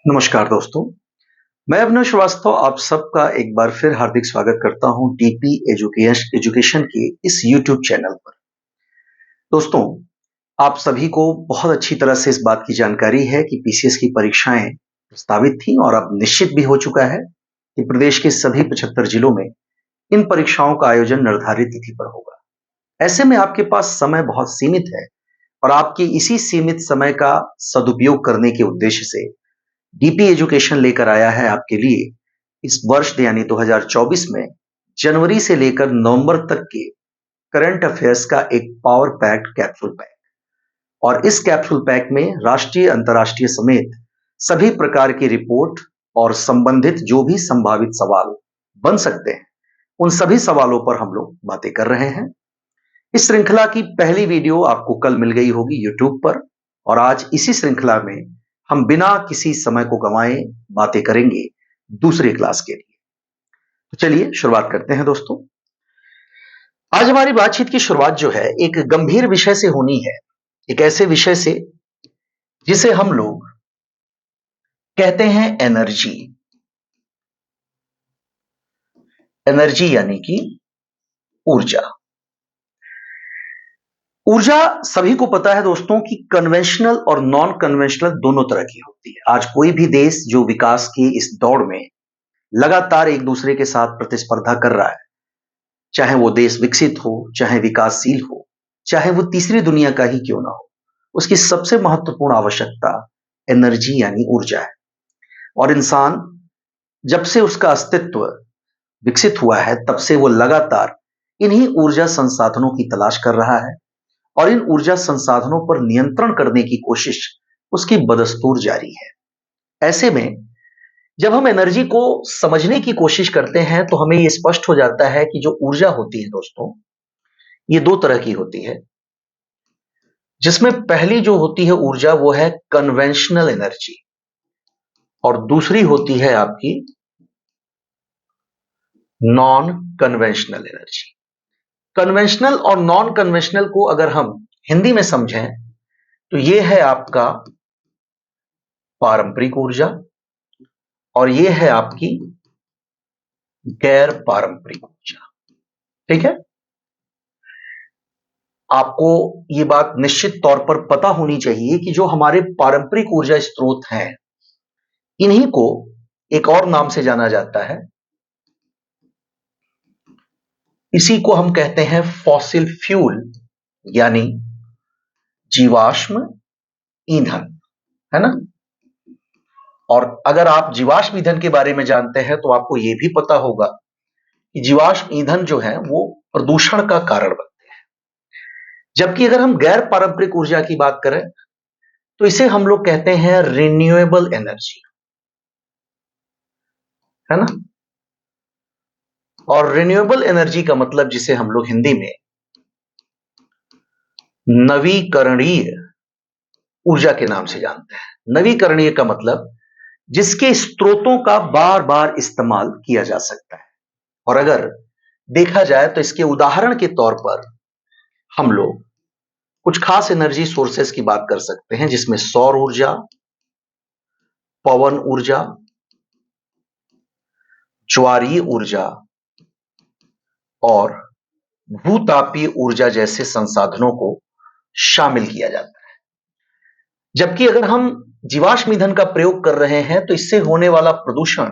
नमस्कार दोस्तों, मैं अविनाश श्रीवास्तव आप सबका एक बार फिर हार्दिक स्वागत करता हूं डीपी एजुकेशन के इस यूट्यूब चैनल पर। दोस्तों, आप सभी को बहुत अच्छी तरह से इस बात की जानकारी है कि पीसीएस की परीक्षाएं प्रस्तावित थी और अब निश्चित भी हो चुका है कि प्रदेश के सभी 75 जिलों में इन परीक्षाओं का आयोजन निर्धारित तिथि पर होगा। ऐसे में आपके पास समय बहुत सीमित है और आपके इसी सीमित समय का सदुपयोग करने के उद्देश्य से डीपी एजुकेशन लेकर आया है आपके लिए इस वर्ष यानी 2024 में जनवरी से लेकर नवंबर तक के करंट अफेयर्स का एक पावर पैक्ड कैप्सूल पैक। और इस कैप्सूल पैक में राष्ट्रीय अंतर्राष्ट्रीय समेत सभी प्रकार की रिपोर्ट और संबंधित जो भी संभावित सवाल बन सकते हैं उन सभी सवालों पर हम लोग बातें कर रहे हैं। इस श्रृंखला की पहली वीडियो आपको कल मिल गई होगी यूट्यूब पर और आज इसी श्रृंखला में हम बिना किसी समय को गंवाए बातें करेंगे दूसरे क्लास के लिए। तो चलिए शुरुआत करते हैं दोस्तों। आज हमारी बातचीत की शुरुआत जो है एक गंभीर विषय से होनी है, एक ऐसे विषय से जिसे हम लोग कहते हैं एनर्जी। एनर्जी यानी कि ऊर्जा। ऊर्जा सभी को पता है दोस्तों कि कन्वेंशनल और नॉन कन्वेंशनल दोनों तरह की होती है। आज कोई भी देश जो विकास की इस दौड़ में लगातार एक दूसरे के साथ प्रतिस्पर्धा कर रहा है, चाहे वो देश विकसित हो, चाहे विकासशील हो, चाहे वो तीसरी दुनिया का ही क्यों ना हो, उसकी सबसे महत्वपूर्ण आवश्यकता एनर्जी यानी ऊर्जा है। और इंसान जब से उसका अस्तित्व विकसित हुआ है तब से वो लगातार इन्हीं ऊर्जा संसाधनों की तलाश कर रहा है और इन ऊर्जा संसाधनों पर नियंत्रण करने की कोशिश उसकी बदस्तूर जारी है। ऐसे में जब हम एनर्जी को समझने की कोशिश करते हैं तो हमें यह स्पष्ट हो जाता है कि जो ऊर्जा होती है दोस्तों, ये दो तरह की होती है, जिसमें पहली जो होती है ऊर्जा वो है कन्वेंशनल एनर्जी और दूसरी होती है आपकी नॉन कन्वेंशनल एनर्जी। कन्वेंशनल और नॉन कन्वेंशनल को अगर हम हिंदी में समझें तो यह है आपका पारंपरिक ऊर्जा और यह है आपकी गैर पारंपरिक ऊर्जा। ठीक है, आपको यह बात निश्चित तौर पर पता होनी चाहिए कि जो हमारे पारंपरिक ऊर्जा स्रोत हैं इन्हीं को एक और नाम से जाना जाता है, इसी को हम कहते हैं फॉसिल फ्यूल यानी जीवाश्म ईंधन, है ना। और अगर आप जीवाश्म ईंधन के बारे में जानते हैं तो आपको यह भी पता होगा कि जीवाश्म ईंधन जो है वो प्रदूषण का कारण बनते हैं। जबकि अगर हम गैर पारंपरिक ऊर्जा की बात करें तो इसे हम लोग कहते हैं रिन्यूएबल एनर्जी, है ना। और रिन्यूएबल एनर्जी का मतलब जिसे हम लोग हिंदी में नवीकरणीय ऊर्जा के नाम से जानते हैं। नवीकरणीय का मतलब जिसके स्रोतों का बार बार इस्तेमाल किया जा सकता है। और अगर देखा जाए तो इसके उदाहरण के तौर पर हम लोग कुछ खास एनर्जी सोर्सेस की बात कर सकते हैं, जिसमें सौर ऊर्जा, पवन ऊर्जा, ज्वारीय ऊर्जा और भूतापीय ऊर्जा जैसे संसाधनों को शामिल किया जाता है। जबकि अगर हम जीवाश्म ईंधन का प्रयोग कर रहे हैं तो इससे होने वाला प्रदूषण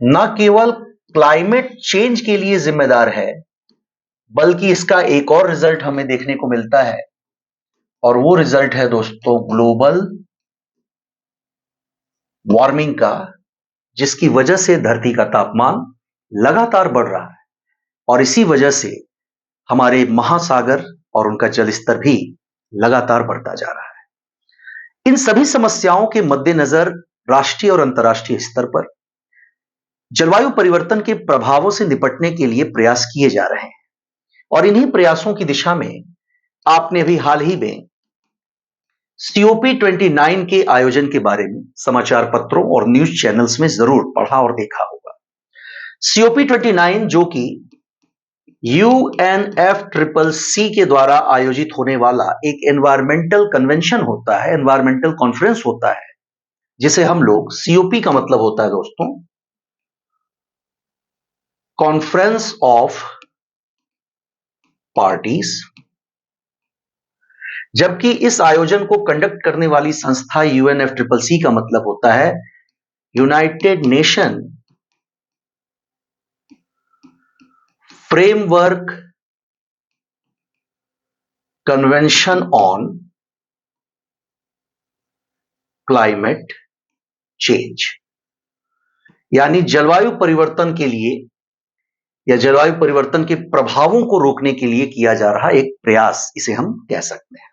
न केवल क्लाइमेट चेंज के लिए जिम्मेदार है, बल्कि इसका एक और रिजल्ट हमें देखने को मिलता है और वो रिजल्ट है दोस्तों ग्लोबल वार्मिंग का, जिसकी वजह से धरती का तापमान लगातार बढ़ रहा है और इसी वजह से हमारे महासागर और उनका जल स्तर भी लगातार बढ़ता जा रहा है। इन सभी समस्याओं के मद्देनजर राष्ट्रीय और अंतर्राष्ट्रीय स्तर पर जलवायु परिवर्तन के प्रभावों से निपटने के लिए प्रयास किए जा रहे हैं और इन्हीं प्रयासों की दिशा में आपने भी हाल ही में COP29 के आयोजन के बारे में समाचार पत्रों और न्यूज चैनल्स में जरूर पढ़ा और देखा होगा। COP29 जो कि UNFCCC के द्वारा आयोजित होने वाला एक एनवायरमेंटल कन्वेंशन होता है, एनवायरमेंटल कॉन्फ्रेंस होता है, जिसे हम लोग सीओपी का मतलब होता है दोस्तों कॉन्फ्रेंस ऑफ पार्टीज, जबकि इस आयोजन को कंडक्ट करने वाली संस्था यूएनएफसीसीसी का मतलब होता है United nation framework convention on climate change, यानी जलवायु परिवर्तन के लिए या जलवायु परिवर्तन के प्रभावों को रोकने के लिए किया जा रहा एक प्रयास, इसे हम कह सकते हैं।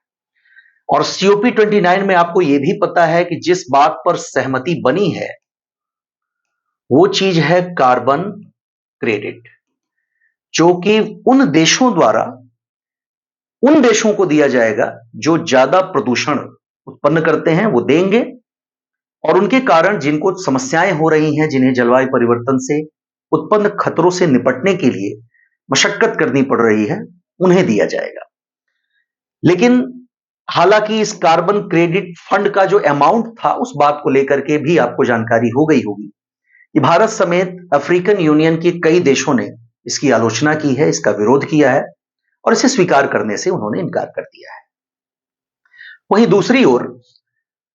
और सीओपी 29 में आपको यह भी पता है कि जिस बात पर सहमति बनी है वो चीज है कार्बन क्रेडिट, जो कि उन देशों द्वारा उन देशों को दिया जाएगा जो ज्यादा प्रदूषण उत्पन्न करते हैं, वो देंगे, और उनके कारण जिनको समस्याएं हो रही हैं, जिन्हें जलवायु परिवर्तन से उत्पन्न खतरों से निपटने के लिए मशक्कत करनी पड़ रही है, उन्हें दिया जाएगा। लेकिन हालांकि इस कार्बन क्रेडिट फंड का जो अमाउंट था, उस बात को लेकर के भी आपको जानकारी हो गई होगी कि भारत समेत अफ्रीकन यूनियन के कई देशों ने इसकी आलोचना की है, इसका विरोध किया है और इसे स्वीकार करने से उन्होंने इनकार कर दिया है। वहीं दूसरी ओर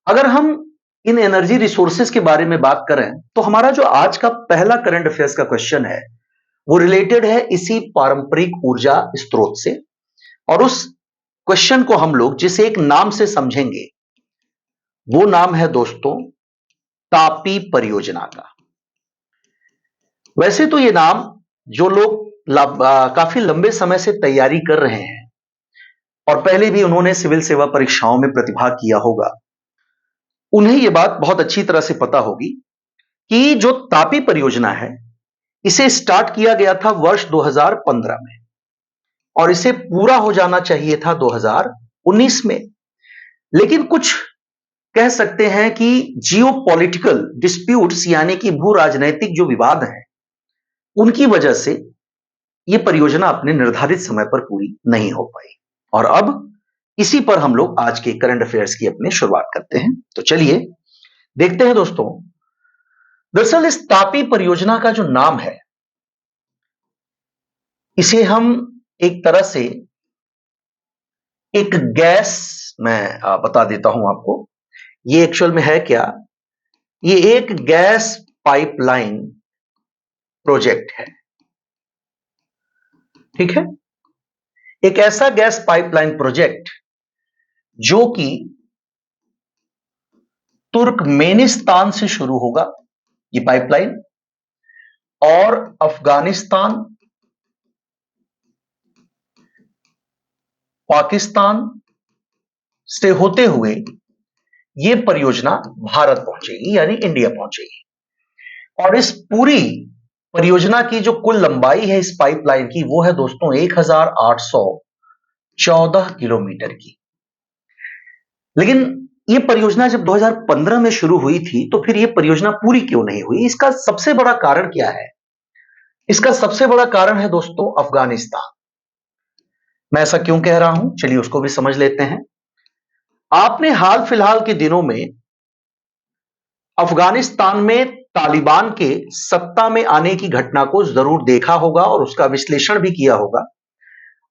अगर हम इन एनर्जी रिसोर्सेज के बारे में बात करें तो हमारा जो आज का पहला करंट अफेयर्स का क्वेश्चन है वो रिलेटेड है इसी पारंपरिक ऊर्जा स्रोत से, और उस क्वेश्चन को हम लोग जिसे एक नाम से समझेंगे वो नाम है दोस्तों तापी परियोजना का। वैसे तो ये नाम जो लोग काफी लंबे समय से तैयारी कर रहे हैं और पहले भी उन्होंने सिविल सेवा परीक्षाओं में प्रतिभाग किया होगा, उन्हें यह बात बहुत अच्छी तरह से पता होगी कि जो तापी परियोजना है इसे स्टार्ट किया गया था वर्ष 2015 में और इसे पूरा हो जाना चाहिए था 2019 में। लेकिन कुछ कह सकते हैं कि जियोपॉलिटिकल डिस्प्यूट्स यानी कि भू राजनैतिक जो विवाद हैं उनकी वजह से यह परियोजना अपने निर्धारित समय पर पूरी नहीं हो पाई। और अब इसी पर हम लोग आज के करंट अफेयर्स की अपनी शुरुआत करते हैं। तो चलिए देखते हैं दोस्तों, दरअसल इस तापी परियोजना का जो नाम है इसे हम एक तरह से एक गैस, मैं बता देता हूं आपको ये एक्चुअल में है क्या, ये एक गैस पाइपलाइन प्रोजेक्ट है। ठीक है, एक ऐसा गैस पाइपलाइन प्रोजेक्ट जो कि तुर्कमेनिस्तान से शुरू होगा ये पाइपलाइन और अफगानिस्तान, पाकिस्तान से होते हुए ये परियोजना भारत पहुंचेगी यानी इंडिया पहुंचेगी। और इस पूरी परियोजना की जो कुल लंबाई है इस पाइपलाइन की वो है दोस्तों 1814 किलोमीटर की। लेकिन ये परियोजना जब 2015 में शुरू हुई थी तो फिर ये परियोजना पूरी क्यों नहीं हुई? इसका सबसे बड़ा कारण क्या है? इसका सबसे बड़ा कारण है दोस्तों अफगानिस्तान। मैं ऐसा क्यों कह रहा हूं, चलिए उसको भी समझ लेते हैं। आपने हाल फिलहाल के दिनों में अफगानिस्तान में तालिबान के सत्ता में आने की घटना को जरूर देखा होगा और उसका विश्लेषण भी किया होगा,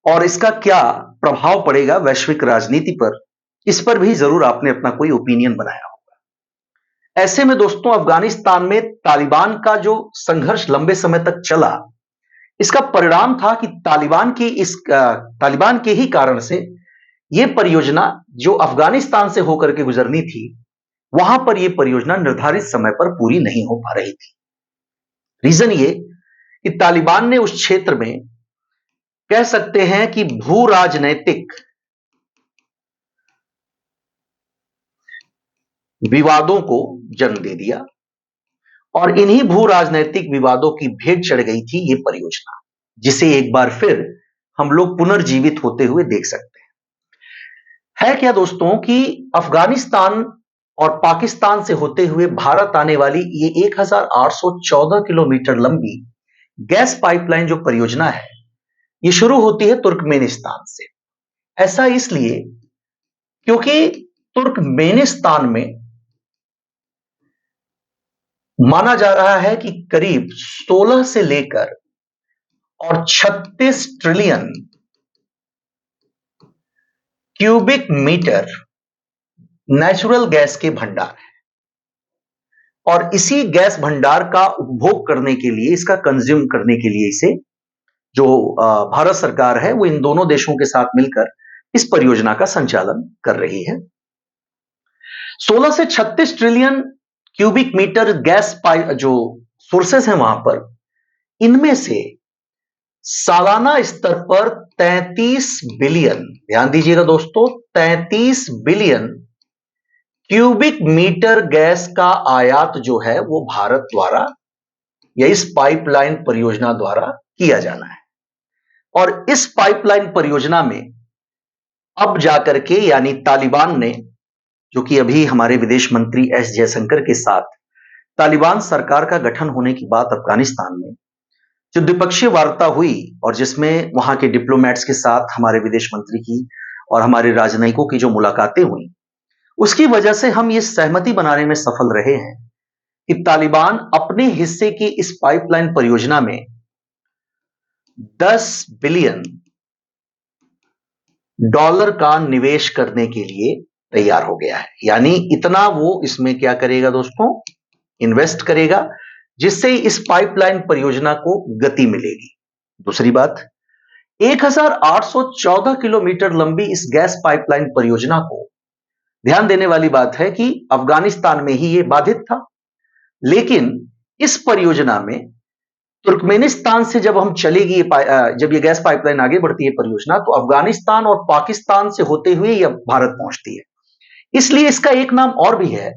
और इसका क्या प्रभाव पड़ेगा वैश्विक राजनीति पर, इस पर भी जरूर आपने अपना कोई ओपिनियन बनाया होगा। ऐसे में दोस्तों अफगानिस्तान में तालिबान का जो संघर्ष लंबे समय तक चला, इसका परिणाम था कि तालिबान के ही कारण से यह परियोजना जो अफगानिस्तान से होकर के गुजरनी थी, वहां पर यह परियोजना निर्धारित समय पर पूरी नहीं हो पा रही थी। रीजन ये कि तालिबान ने उस क्षेत्र में कह सकते हैं कि भू राजनैतिक विवादों को जन्म दे दिया और इन्हीं भू राजनैतिक विवादों की भेंट चढ़ गई थी ये परियोजना, जिसे एक बार फिर हम लोग पुनर्जीवित होते हुए देख सकते हैं। है क्या दोस्तों कि अफगानिस्तान और पाकिस्तान से होते हुए भारत आने वाली ये 1814 किलोमीटर लंबी गैस पाइपलाइन जो परियोजना है ये शुरू होती है तुर्कमेनिस्तान से। ऐसा इसलिए क्योंकि तुर्कमेनिस्तान में माना जा रहा है कि करीब 16 से लेकर और 36 trillion cubic metre natural gas के भंडार है और इसी गैस भंडार का उपभोग करने के लिए, इसका कंज्यूम करने के लिए इसे जो भारत सरकार है वो इन दोनों देशों के साथ मिलकर इस परियोजना का संचालन कर रही है। 16 से 36 trillion cubic metre gas pipe जो सोर्सेस हैं वहां पर, इनमें से सालाना स्तर पर 33 बिलियन, ध्यान दीजिएगा दोस्तों, 33 बिलियन क्यूबिक मीटर गैस का आयात जो है वो भारत द्वारा या इस पाइपलाइन परियोजना द्वारा किया जाना है। और इस पाइपलाइन परियोजना में अब जाकर के यानी तालिबान ने, जो कि अभी हमारे विदेश मंत्री एस जयशंकर के साथ तालिबान सरकार का गठन होने की बात अफगानिस्तान में जो द्विपक्षीय वार्ता हुई और जिसमें वहां के डिप्लोमेट्स के साथ हमारे विदेश मंत्री की और हमारे राजनयिकों की जो मुलाकातें हुई, उसकी वजह से हम ये सहमति बनाने में सफल रहे हैं कि तालिबान अपने हिस्से की इस पाइपलाइन परियोजना में 10 बिलियन डॉलर का निवेश करने के लिए तैयार हो गया है। यानी इतना वो इसमें क्या करेगा दोस्तों, इन्वेस्ट करेगा, जिससे इस पाइपलाइन परियोजना को गति मिलेगी। दूसरी बात, 1814 किलोमीटर लंबी इस गैस पाइपलाइन परियोजना को, ध्यान देने वाली बात है कि अफगानिस्तान में ही ये बाधित था, लेकिन इस परियोजना में तुर्कमेनिस्तान से जब हम चलेगी, जब ये गैस पाइपलाइन आगे बढ़ती है परियोजना, तो अफगानिस्तान और पाकिस्तान से होते हुए यह भारत पहुंचती है। इसलिए इसका एक नाम और भी है,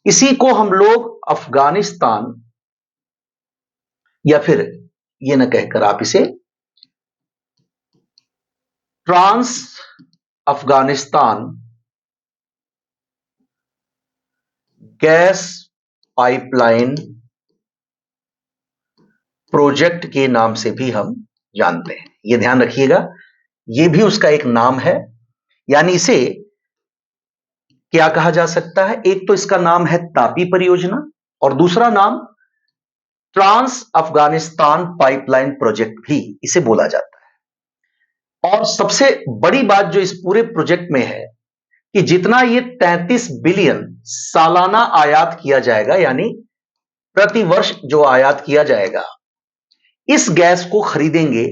इसी को हम लोग अफगानिस्तान या फिर ये न कहकर आप इसे trans Afghanistan gas pipeline project के नाम से भी हम जानते हैं। यह ध्यान रखिएगा, यह भी उसका एक नाम है। यानी इसे क्या कहा जा सकता है, एक तो इसका नाम है तापी परियोजना और दूसरा नाम ट्रांस अफगानिस्तान पाइपलाइन प्रोजेक्ट भी इसे बोला जाता है। और सबसे बड़ी बात जो इस पूरे प्रोजेक्ट में है कि जितना ये 33 बिलियन सालाना आयात किया जाएगा, यानी प्रतिवर्ष जो आयात किया जाएगा, इस गैस को खरीदेंगे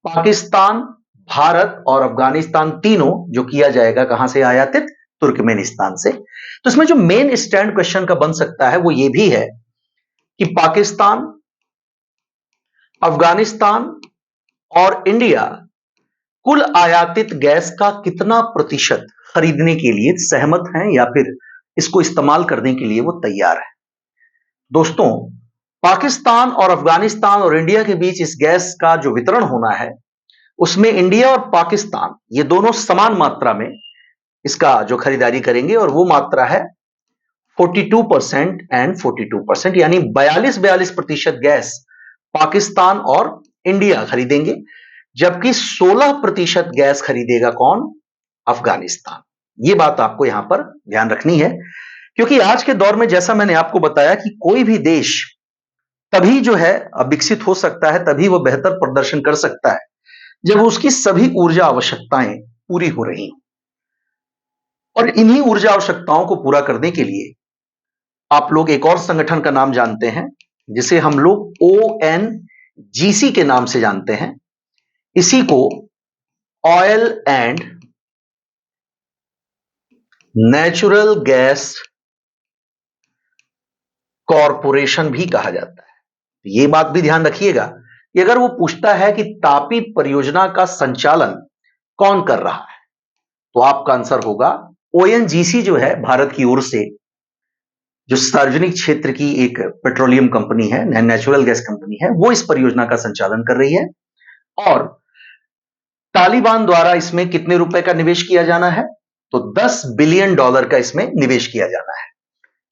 पाकिस्तान, भारत और अफगानिस्तान तीनों, जो किया जाएगा कहां से आयातित, तुर्कमेनिस्तान से। तो इसमें जो मेन स्टैंड क्वेश्चन का बन सकता है वो ये भी है कि पाकिस्तान, अफगानिस्तान और इंडिया कुल आयातित गैस का कितना प्रतिशत खरीदने के लिए सहमत हैं या फिर इसको इस्तेमाल करने के लिए वो तैयार है। दोस्तों, पाकिस्तान और अफगानिस्तान और इंडिया के बीच इस गैस का जो वितरण होना है, उसमें इंडिया और पाकिस्तान ये दोनों समान मात्रा में इसका जो खरीदारी करेंगे और वो मात्रा है 42% एंड 42%, यानी 42% गैस पाकिस्तान और इंडिया खरीदेंगे, जबकि 16% गैस खरीदेगा कौन, अफगानिस्तान। ये बात आपको यहां पर ध्यान रखनी है, क्योंकि आज के दौर में जैसा मैंने आपको बताया कि कोई भी देश तभी जो है विकसित हो सकता है, तभी वो बेहतर प्रदर्शन कर सकता है जब उसकी सभी ऊर्जा आवश्यकताएं पूरी हो रही हैं। और इन्हीं ऊर्जा आवश्यकताओं को पूरा करने के लिए आप लोग एक और संगठन का नाम जानते हैं, जिसे हम लोग ONGC के नाम से जानते हैं। इसी को oil and natural gas corporation भी कहा जाता है। ये बात भी ध्यान रखिएगा कि अगर वो पूछता है कि तापी परियोजना का संचालन कौन कर रहा है, तो आपका आंसर होगा ONGC, जो है भारत की ओर से जो सार्वजनिक क्षेत्र की एक पेट्रोलियम कंपनी है, नेचुरल गैस कंपनी है, वो इस परियोजना का संचालन कर रही है। और तालिबान द्वारा इसमें कितने रुपए का निवेश किया जाना है, तो 10 बिलियन डॉलर का इसमें निवेश किया जाना है।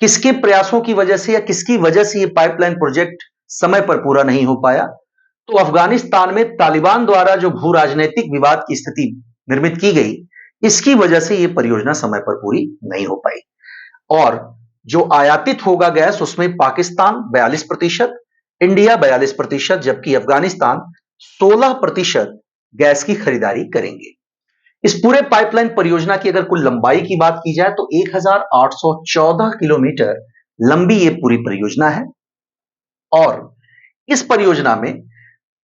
किसके प्रयासों की वजह से या किसकी वजह से ये पाइपलाइन प्रोजेक्ट समय पर पूरा नहीं हो पाया, तो अफगानिस्तान में तालिबान द्वारा जो भू राजनीतिक विवाद की स्थिति निर्मित की गई, इसकी वजह से यह परियोजना समय पर पूरी नहीं हो पाई। और जो आयातित होगा गैस उसमें पाकिस्तान 42%, इंडिया 42%, जबकि अफगानिस्तान 16% गैस की खरीदारी करेंगे। इस पूरे पाइपलाइन परियोजना की अगर कुल लंबाई की बात की जाए तो 1814 किलोमीटर लंबी ये पूरी परियोजना है। और इस परियोजना में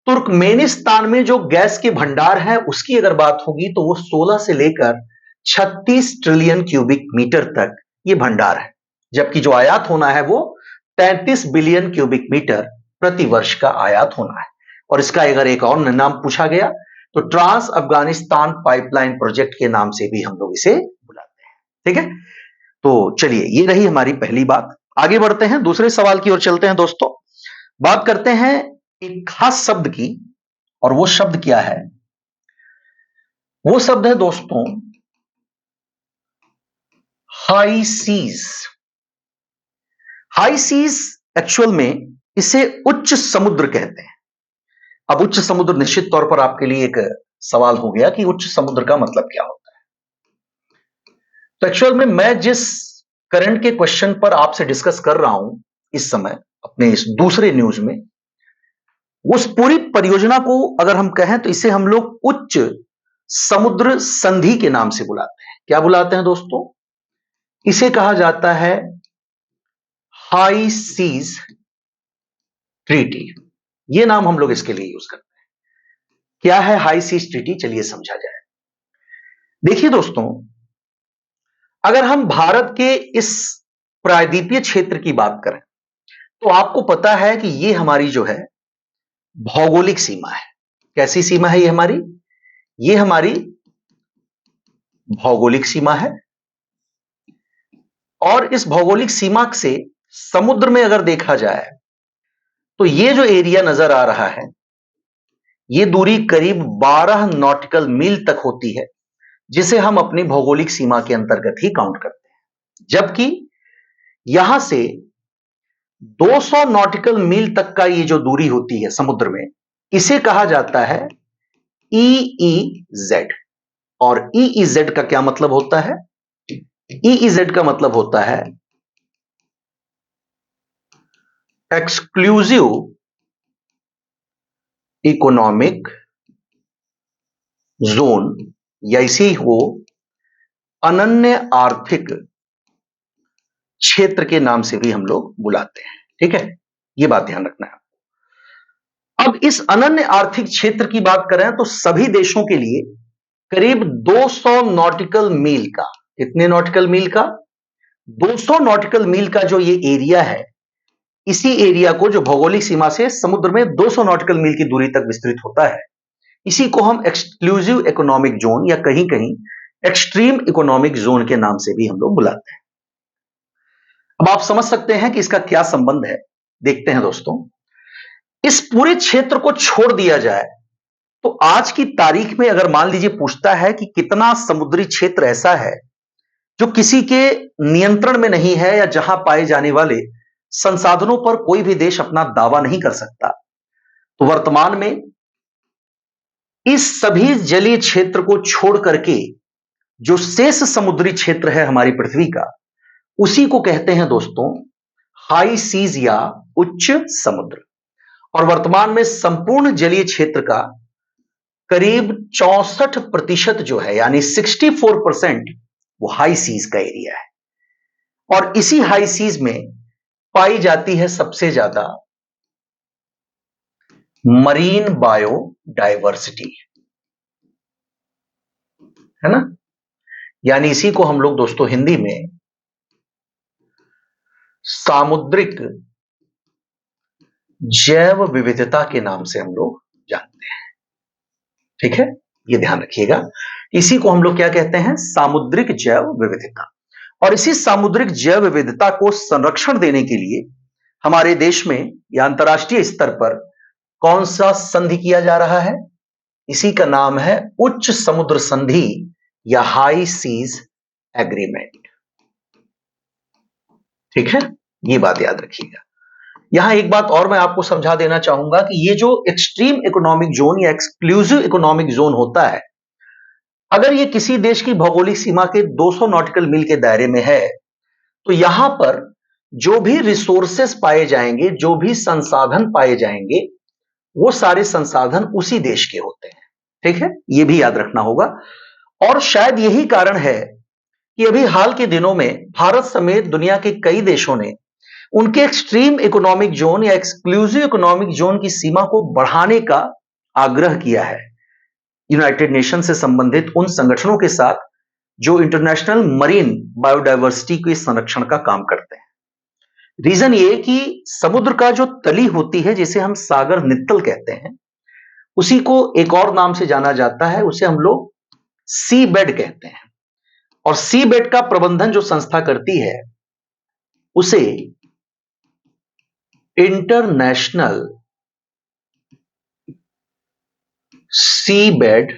तुर्कमेनिस्तान में जो गैस के भंडार है उसकी अगर बात होगी तो वो 16 से लेकर 36 ट्रिलियन क्यूबिक मीटर तक ये भंडार है, जबकि जो आयात होना है वो 33 बिलियन क्यूबिक मीटर प्रति वर्ष का आयात होना है। और इसका अगर एक और नाम पूछा गया तो ट्रांस अफगानिस्तान पाइपलाइन प्रोजेक्ट के नाम से भी हम लोग इसे बुलाते हैं। ठीक है, तो चलिए ये रही हमारी पहली बात। आगे बढ़ते हैं, दूसरे सवाल की ओर चलते हैं दोस्तों। बात करते हैं एक खास शब्द की, और वो शब्द क्या है? वो शब्द है दोस्तों high seas. High seas actual में इसे उच्च समुद्र कहते हैं। अब उच्च समुद्र निश्चित तौर पर आपके लिए एक सवाल हो गया कि उच्च समुद्र का मतलब क्या होता है। तो एक्चुअल में मैं जिस करंट के क्वेश्चन पर आपसे डिस्कस कर रहा हूं इस समय अपने इस दूसरे न्यूज में, उस पूरी परियोजना को अगर हम कहें तो इसे हम लोग उच्च समुद्र संधि के नाम से बुलाते हैं। क्या बुलाते हैं दोस्तों? इसे कहा जाता है हाई सीज ट्रीटी। ये नाम हम लोग इसके लिए यूज करते हैं। क्या है हाई सीज ट्रीटी? चलिए समझा जाए। देखिए दोस्तों, अगर हम भारत के इस प्रायद्वीपीय क्षेत्र की बात करें तो आपको पता है कि ये हमारी जो है भौगोलिक सीमा है। कैसी सीमा है ये हमारी भौगोलिक सीमा है। और इस भौगोलिक सीमा से समुद्र में अगर देखा जाए तो ये जो एरिया नजर आ रहा है, ये दूरी करीब 12 नॉटिकल मील तक होती है, जिसे हम अपनी भौगोलिक सीमा के अंतर्गत ही काउंट करते हैं। जबकि यहां से 200 नॉटिकल मील तक का ये जो दूरी होती है समुद्र में, इसे कहा जाता है EEZ। और EEZ का क्या मतलब होता है? EEZ का मतलब होता है एक्सक्लूसिव इकोनॉमिक जोन, या इसी को अनन्य आर्थिक क्षेत्र के नाम से भी हम लोग बुलाते हैं। ठीक है, ये बात ध्यान रखना है। अब इस अनन्य आर्थिक क्षेत्र की बात करें तो सभी देशों के लिए करीब 200 नॉटिकल मील का, कितने नॉटिकल मील का? 200 नॉटिकल मील का जो ये एरिया है, इसी एरिया को जो भौगोलिक सीमा से समुद्र में 200 नॉटिकल मील की दूरी तक विस्तृत होता है, इसी को हम एक्सक्लूसिव इकोनॉमिक जोन या कहीं कहीं एक्सट्रीम इकोनॉमिक जोन के नाम से भी हम लोग बुलाते हैं। अब आप समझ सकते हैं कि इसका क्या संबंध है। देखते हैं दोस्तों, इस पूरे क्षेत्र को छोड़ दिया जाए तो आज की तारीख में अगर मान लीजिए पूछता है कि कितना समुद्री क्षेत्र ऐसा है जो किसी के नियंत्रण में नहीं है, या जहां पाए जाने वाले संसाधनों पर कोई भी देश अपना दावा नहीं कर सकता, तो वर्तमान में इस सभी जलीय क्षेत्र को छोड़ करके जो शेष समुद्री क्षेत्र है हमारी पृथ्वी का, उसी को कहते हैं दोस्तों हाई सीज या उच्च समुद्र। और वर्तमान में संपूर्ण जलीय क्षेत्र का करीब 64% जो है, यानी 64%, वो हाई सीज का एरिया है। और इसी हाई सीज में पाई जाती है सबसे ज्यादा मरीन बायोडायवर्सिटी, है ना। यानी इसी को हम लोग दोस्तों हिंदी में सामुद्रिक जैव विविधता के नाम से हम लोग जानते हैं। ठीक है, ये ध्यान रखिएगा, इसी को हम लोग क्या कहते हैं? सामुद्रिक जैव विविधता। और इसी सामुद्रिक जैव विविधता को संरक्षण देने के लिए हमारे देश में या अंतर्राष्ट्रीय स्तर पर कौन सा संधि किया जा रहा है? इसी का नाम है उच्च समुद्र संधि या हाई सीज एग्रीमेंट। ठीक है, ये बात याद रखिएगा। यहां एक बात और मैं आपको समझा देना चाहूंगा कि ये जो एक्सट्रीम इकोनॉमिक जोन या एक्सक्लूसिव इकोनॉमिक जोन होता है, अगर ये किसी देश की भौगोलिक सीमा के 200 नॉटिकल मील के दायरे में है, तो यहां पर जो भी रिसोर्सेस पाए जाएंगे, जो भी संसाधन पाए जाएंगे, वो सारे संसाधन उसी देश के होते हैं। ठीक है, ये भी याद रखना होगा। और शायद यही कारण है कि अभी हाल के दिनों में भारत समेत दुनिया के कई देशों ने उनके एक्सट्रीम इकोनॉमिक जोन या एक्सक्लूसिव इकोनॉमिक जोन की सीमा को बढ़ाने का आग्रह किया है यूनाइटेड नेशन से संबंधित उन संगठनों के साथ जो इंटरनेशनल मरीन बायोडायवर्सिटी के संरक्षण का काम करते हैं। रीजन ये कि समुद्र का जो तली होती है, जिसे हम सागर नित्तल कहते हैं, उसी को एक और नाम से जाना जाता है, उसे हम लोग सी बेड कहते हैं। और सी बेड का प्रबंधन जो संस्था करती है उसे इंटरनेशनल सी बेड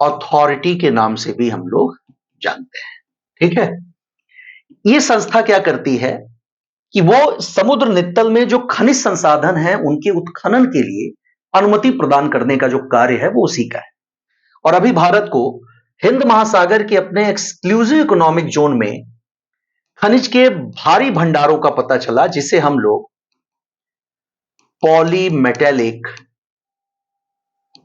अथॉरिटी के नाम से भी हम लोग जानते हैं। ठीक है, यह संस्था क्या करती है कि वो समुद्र नित्तल में जो खनिज संसाधन है उनके उत्खनन के लिए अनुमति प्रदान करने का जो कार्य है वो उसी का है। और अभी भारत को हिंद महासागर के अपने एक्सक्लूसिव इकोनॉमिक जोन में खनिज के भारी भंडारों का पता चला, जिसे हम लोग पॉलीमेटेलिक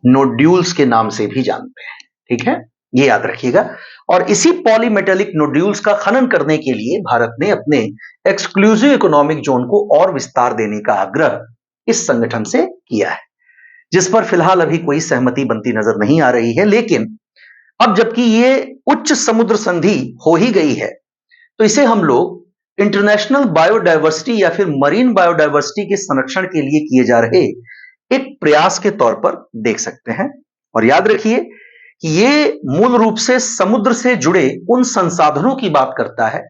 नोड्यूल्स के नाम से भी जानते हैं। ठीक है, ये याद रखिएगा। और इसी पॉलीमेटेलिक नोड्यूल्स का खनन करने के लिए भारत ने अपने एक्सक्लूसिव इकोनॉमिक जोन को और विस्तार देने का आग्रह इस संगठन से किया है, जिस पर फिलहाल अभी कोई सहमति बनती नजर नहीं आ रही है। लेकिन अब जबकि ये उच्च समुद्र संधि हो ही गई है, तो इसे हम लोग इंटरनेशनल बायोडायवर्सिटी या फिर मरीन बायोडायवर्सिटी के संरक्षण के लिए किए जा रहे एक प्रयास के तौर पर देख सकते हैं। और याद रखिए कि ये मूल रूप से समुद्र से जुड़े उन संसाधनों की बात करता है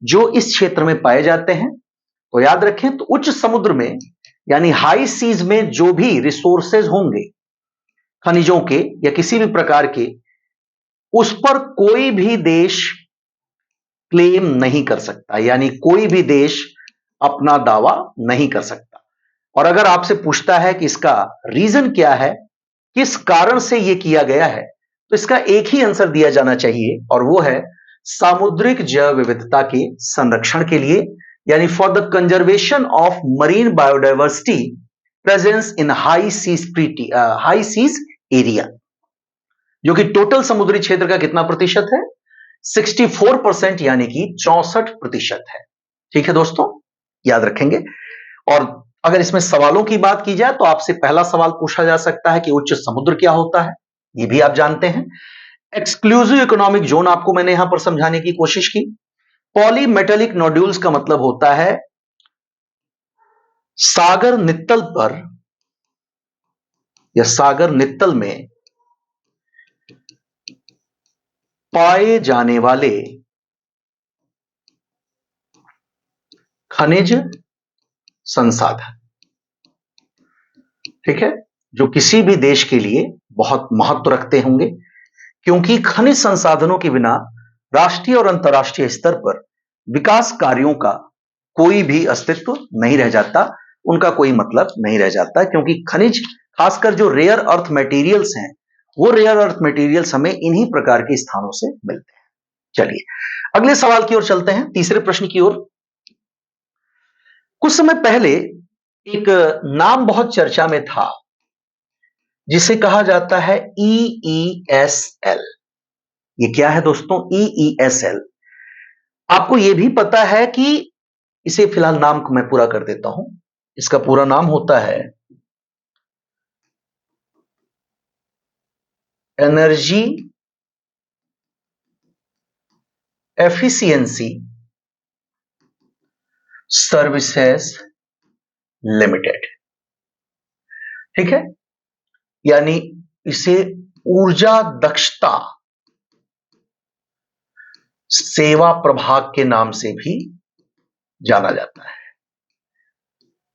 जो इस क्षेत्र में पाए जाते हैं। तो याद रखें, तो उच्च समुद्र में यानी हाई सीज में जो भी रिसोर्सेज होंगे खनिजों के या किसी भी प्रकार के, उस पर कोई भी देश क्लेम नहीं कर सकता, यानी कोई भी देश अपना दावा नहीं कर सकता। और अगर आपसे पूछता है कि इसका रीजन क्या है, किस कारण से यह किया गया है, तो इसका एक ही आंसर दिया जाना चाहिए, और वो है सामुद्रिक जैव विविधता के संरक्षण के लिए, यानी for the conservation of marine biodiversity presence in high seas area, जो कि टोटल समुद्री क्षेत्र का कितना प्रतिशत है? 64%, यानी कि 64% है। ठीक है दोस्तों, याद रखेंगे। और अगर इसमें सवालों की बात की जाए तो आपसे पहला सवाल पूछा जा सकता है कि उच्च समुद्र क्या होता है, ये भी आप जानते हैं। एक्सक्लूसिव इकोनॉमिक जोन आपको मैंने यहां पर समझाने की कोशिश की। पॉलीमेटेलिक नोड्यूल्स का मतलब होता है सागर नित्तल पर या सागर नित्तल में पाए जाने वाले खनिज संसाधन। ठीक है, जो किसी भी देश के लिए बहुत महत्व रखते होंगे, क्योंकि खनिज संसाधनों के बिना राष्ट्रीय और अंतर्राष्ट्रीय स्तर पर विकास कार्यों का कोई भी अस्तित्व नहीं रह जाता, उनका कोई मतलब नहीं रह जाता, क्योंकि खनिज, खासकर जो रेयर अर्थ मटेरियल्स हैं, वो रेयर अर्थ मटेरियल्स हमें इन्हीं प्रकार के स्थानों से मिलते हैं। चलिए अगले सवाल की ओर चलते हैं, तीसरे प्रश्न की ओर। कुछ समय पहले एक नाम बहुत चर्चा में था, जिसे कहा जाता है EESL। ये क्या है दोस्तों? EESL। आपको यह भी पता है कि इसे फिलहाल नाम को मैं पूरा कर देता हूं। इसका पूरा नाम होता है एनर्जी एफिशिएंसी सर्विसेज लिमिटेड। ठीक है, यानी इसे ऊर्जा दक्षता सेवा प्रभाग के नाम से भी जाना जाता है।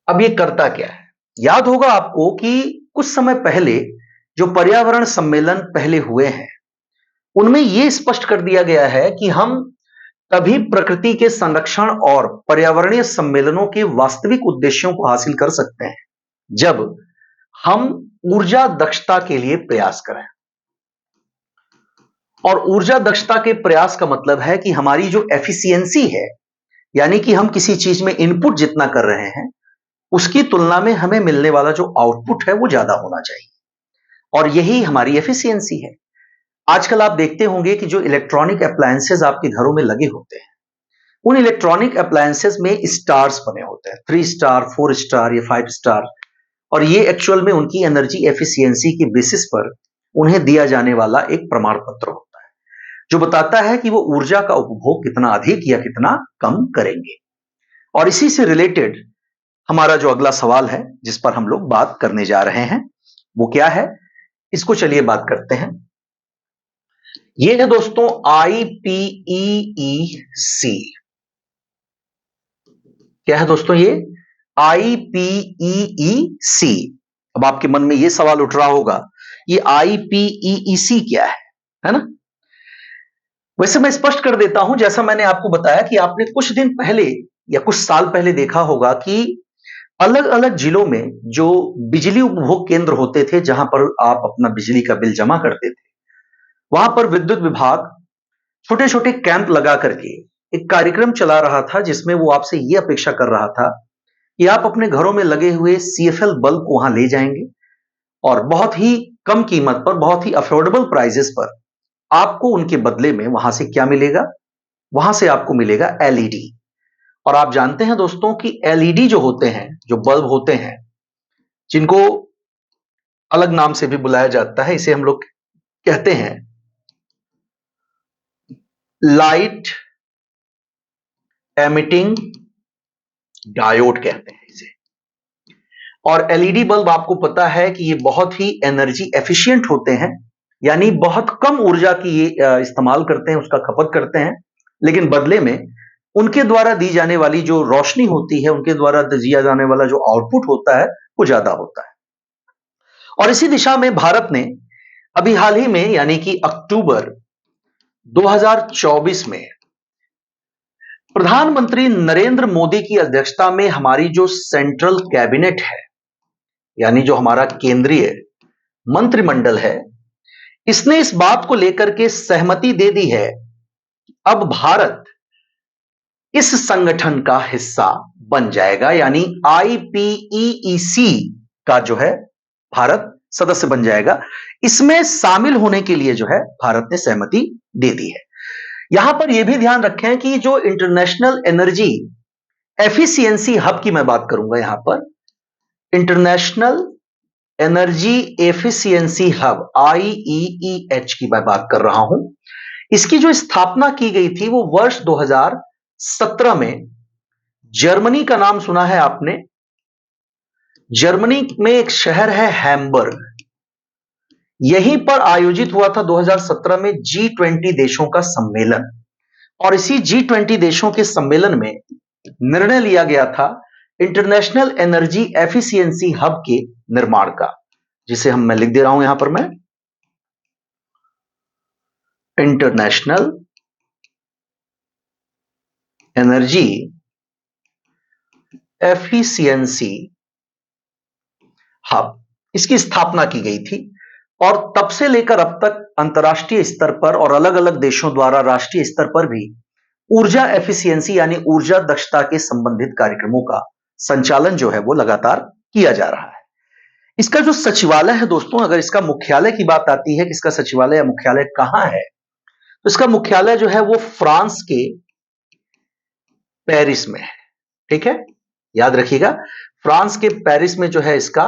अब यह करता क्या है? याद होगा आपको कि कुछ समय पहले जो पर्यावरण सम्मेलन पहले हुए हैं, उनमें यह स्पष्ट कर दिया गया है कि हम तभी प्रकृति के संरक्षण और पर्यावरणीय सम्मेलनों के वास्तविक उद्देश्यों को हासिल कर सकते हैं जब हम ऊर्जा दक्षता के लिए प्रयास करें। और ऊर्जा दक्षता के प्रयास का मतलब है कि हमारी जो एफिशिएंसी है, यानी कि हम किसी चीज में इनपुट जितना कर रहे हैं उसकी तुलना में हमें मिलने वाला जो आउटपुट है वो ज्यादा होना चाहिए, और यही हमारी एफिशिएंसी है। आजकल आप देखते होंगे कि जो इलेक्ट्रॉनिक अप्लायंसेस आपके घरों में लगे होते हैं, उन इलेक्ट्रॉनिक अप्लायंसेस में स्टार्स बने होते हैं, 3 स्टार, 4 स्टार या 5 स्टार, और ये एक्चुअल में उनकी एनर्जी एफिशिएंसी की बेसिस पर उन्हें दिया जाने वाला एक प्रमाण पत्र होता है जो बताता है कि वो ऊर्जा का उपभोग कितना अधिक या कितना कम करेंगे। और इसी से रिलेटेड हमारा जो अगला सवाल है जिस पर हम लोग बात करने जा रहे हैं वो क्या है, इसको चलिए बात करते हैं। ये है दोस्तों IPEEC। क्या है दोस्तों ये IPEEC? अब आपके मन में ये सवाल उठ रहा होगा ये IPEEC क्या है ना? वैसे मैं स्पष्ट कर देता हूं, जैसा मैंने आपको बताया कि आपने कुछ दिन पहले या कुछ साल पहले देखा होगा कि अलग अलग जिलों में जो बिजली उपभोग केंद्र होते थे जहां पर आप अपना बिजली का बिल जमा करते थे, वहां पर विद्युत विभाग छोटे छोटे कैंप लगा करके एक कार्यक्रम चला रहा था जिसमें वो आपसे ये अपेक्षा कर रहा था कि आप अपने घरों में लगे हुए CFL बल्ब को वहां ले जाएंगे और बहुत ही कम कीमत पर, बहुत ही अफोर्डेबल प्राइजेस पर आपको उनके बदले में वहां से क्या मिलेगा, वहां से आपको मिलेगा LED। और आप जानते हैं दोस्तों कि LED जो होते हैं, जो बल्ब होते हैं, जिनको अलग नाम से भी बुलाया जाता है, इसे हम लोग कहते हैं लाइट एमिटिंग डायोड कहते हैं इसे। और LED बल्ब आपको पता है कि ये बहुत ही एनर्जी एफिशिएंट होते हैं, यानी बहुत कम ऊर्जा की ये इस्तेमाल करते हैं, उसका खपत करते हैं, लेकिन बदले में उनके द्वारा दी जाने वाली जो रोशनी होती है, उनके द्वारा दिया जाने वाला जो आउटपुट होता है वो ज्यादा होता है। और इसी दिशा में भारत ने अभी हाल ही में यानी कि अक्टूबर 2024 में प्रधानमंत्री नरेंद्र मोदी की अध्यक्षता में हमारी जो सेंट्रल कैबिनेट है, यानी जो हमारा केंद्रीय मंत्रिमंडल है, इसने इस बात को लेकर के सहमति दे दी है अब भारत इस संगठन का हिस्सा बन जाएगा, यानी IPEEC का जो है भारत सदस्य बन जाएगा। इसमें शामिल होने के लिए जो है भारत ने सहमति दे दी है। यहां पर यह भी ध्यान रखें कि जो इंटरनेशनल एनर्जी एफिशिएंसी हब की मैं बात करूंगा, यहां पर international energy efficiency hub IEEH की मैं बात कर रहा हूं। इसकी जो स्थापना की गई थी वो वर्ष 2017 में, जर्मनी का नाम सुना है आपने? जर्मनी में एक शहर है हैम्बर्ग, यहीं पर आयोजित हुआ था 2017 में G20 देशों का सम्मेलन। और इसी G20 देशों के सम्मेलन में निर्णय लिया गया था इंटरनेशनल एनर्जी एफिशिएंसी हब के निर्माण का, जिसे मैं लिख दे रहा हूं यहां पर मैं, इंटरनेशनल एनर्जी एफिशिएंसी हब। इसकी स्थापना की गई थी और तब से लेकर अब तक अंतर्राष्ट्रीय स्तर पर और अलग अलग देशों द्वारा राष्ट्रीय स्तर पर भी ऊर्जा एफिशिएंसी यानी ऊर्जा दक्षता के संबंधित कार्यक्रमों का संचालन जो है वो लगातार किया जा रहा है। इसका जो सचिवालय है दोस्तों, अगर इसका मुख्यालय की बात आती है कि इसका सचिवालय या मुख्यालय कहां है, तो इसका मुख्यालय जो है वो फ्रांस के पेरिस में है। ठीक है, याद रखिएगा, फ्रांस के पेरिस में जो है इसका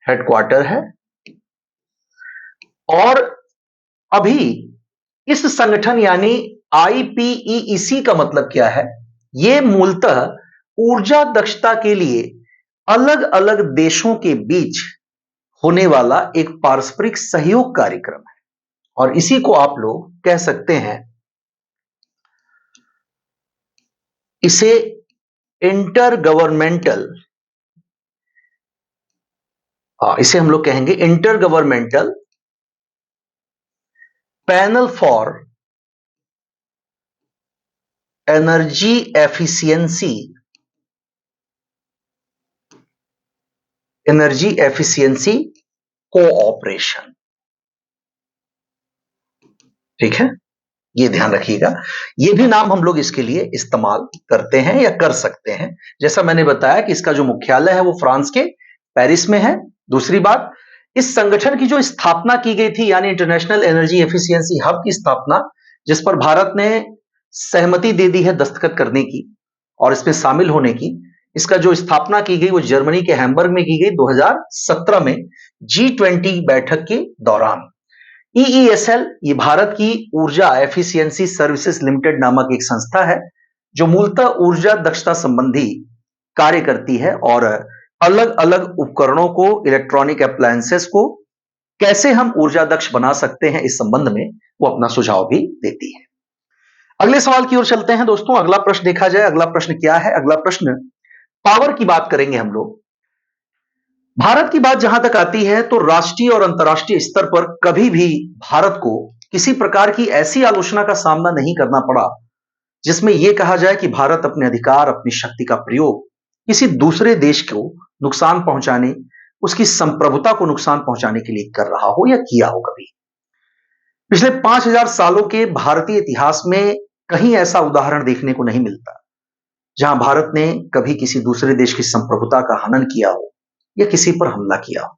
हेडक्वार्टर है। और अभी इस संगठन यानी IPEEC का मतलब क्या है? यह मूलतः ऊर्जा दक्षता के लिए अलग अलग देशों के बीच होने वाला एक पारस्परिक सहयोग कार्यक्रम है, और इसी को आप लोग कह सकते हैं, इसे इंटर गवर्नमेंटल, इसे हम लोग कहेंगे inter governmental panel for energy efficiency, energy efficiency cooperation. ठीक है, ये ध्यान रखिएगा। ये भी नाम हम लोग इसके लिए इस्तेमाल करते हैं या कर सकते हैं। जैसा मैंने बताया कि इसका जो मुख्यालय है वो फ्रांस के पेरिस में है। दूसरी बात, इस संगठन की जो स्थापना की गई थी, यानी इंटरनेशनल एनर्जी एफिशिएंसी हब की स्थापना, जिस पर भारत ने सहमति दे दी है दस्तखत करने की और इसमें शामिल होने की, इसका जो स्थापना की गई वो जर्मनी के हैम्बर्ग में की गई 2017 में G20 बैठक के दौरान। EESL ये भारत की ऊर्जा एफिशिएंसी सर्विसेज लिमिटेड नामक एक संस्था है जो मूलतः ऊर्जा दक्षता संबंधी कार्य करती है और अलग अलग उपकरणों को, इलेक्ट्रॉनिक अप्लायंसेस को कैसे हम ऊर्जा दक्ष बना सकते हैं, इस संबंध में वो अपना सुझाव भी देती है। अगले सवाल की ओर चलते हैं दोस्तों। अगला प्रश्न देखा जाए, अगला प्रश्न क्या है? अगला प्रश्न पावर की बात करेंगे हम लोग। भारत की बात जहां तक आती है तो राष्ट्रीय और अंतर्राष्ट्रीय स्तर पर कभी भी भारत को किसी प्रकार की ऐसी आलोचना का सामना नहीं करना पड़ा जिसमें यह कहा जाए कि भारत अपने अधिकार, अपनी शक्ति का प्रयोग किसी दूसरे देश को नुकसान पहुंचाने, उसकी संप्रभुता को नुकसान पहुंचाने के लिए कर रहा हो या किया हो। कभी पिछले 5000 सालों के भारतीय इतिहास में कहीं ऐसा उदाहरण देखने को नहीं मिलता जहां भारत ने कभी किसी दूसरे देश की संप्रभुता का हनन किया हो या किसी पर हमला किया हो,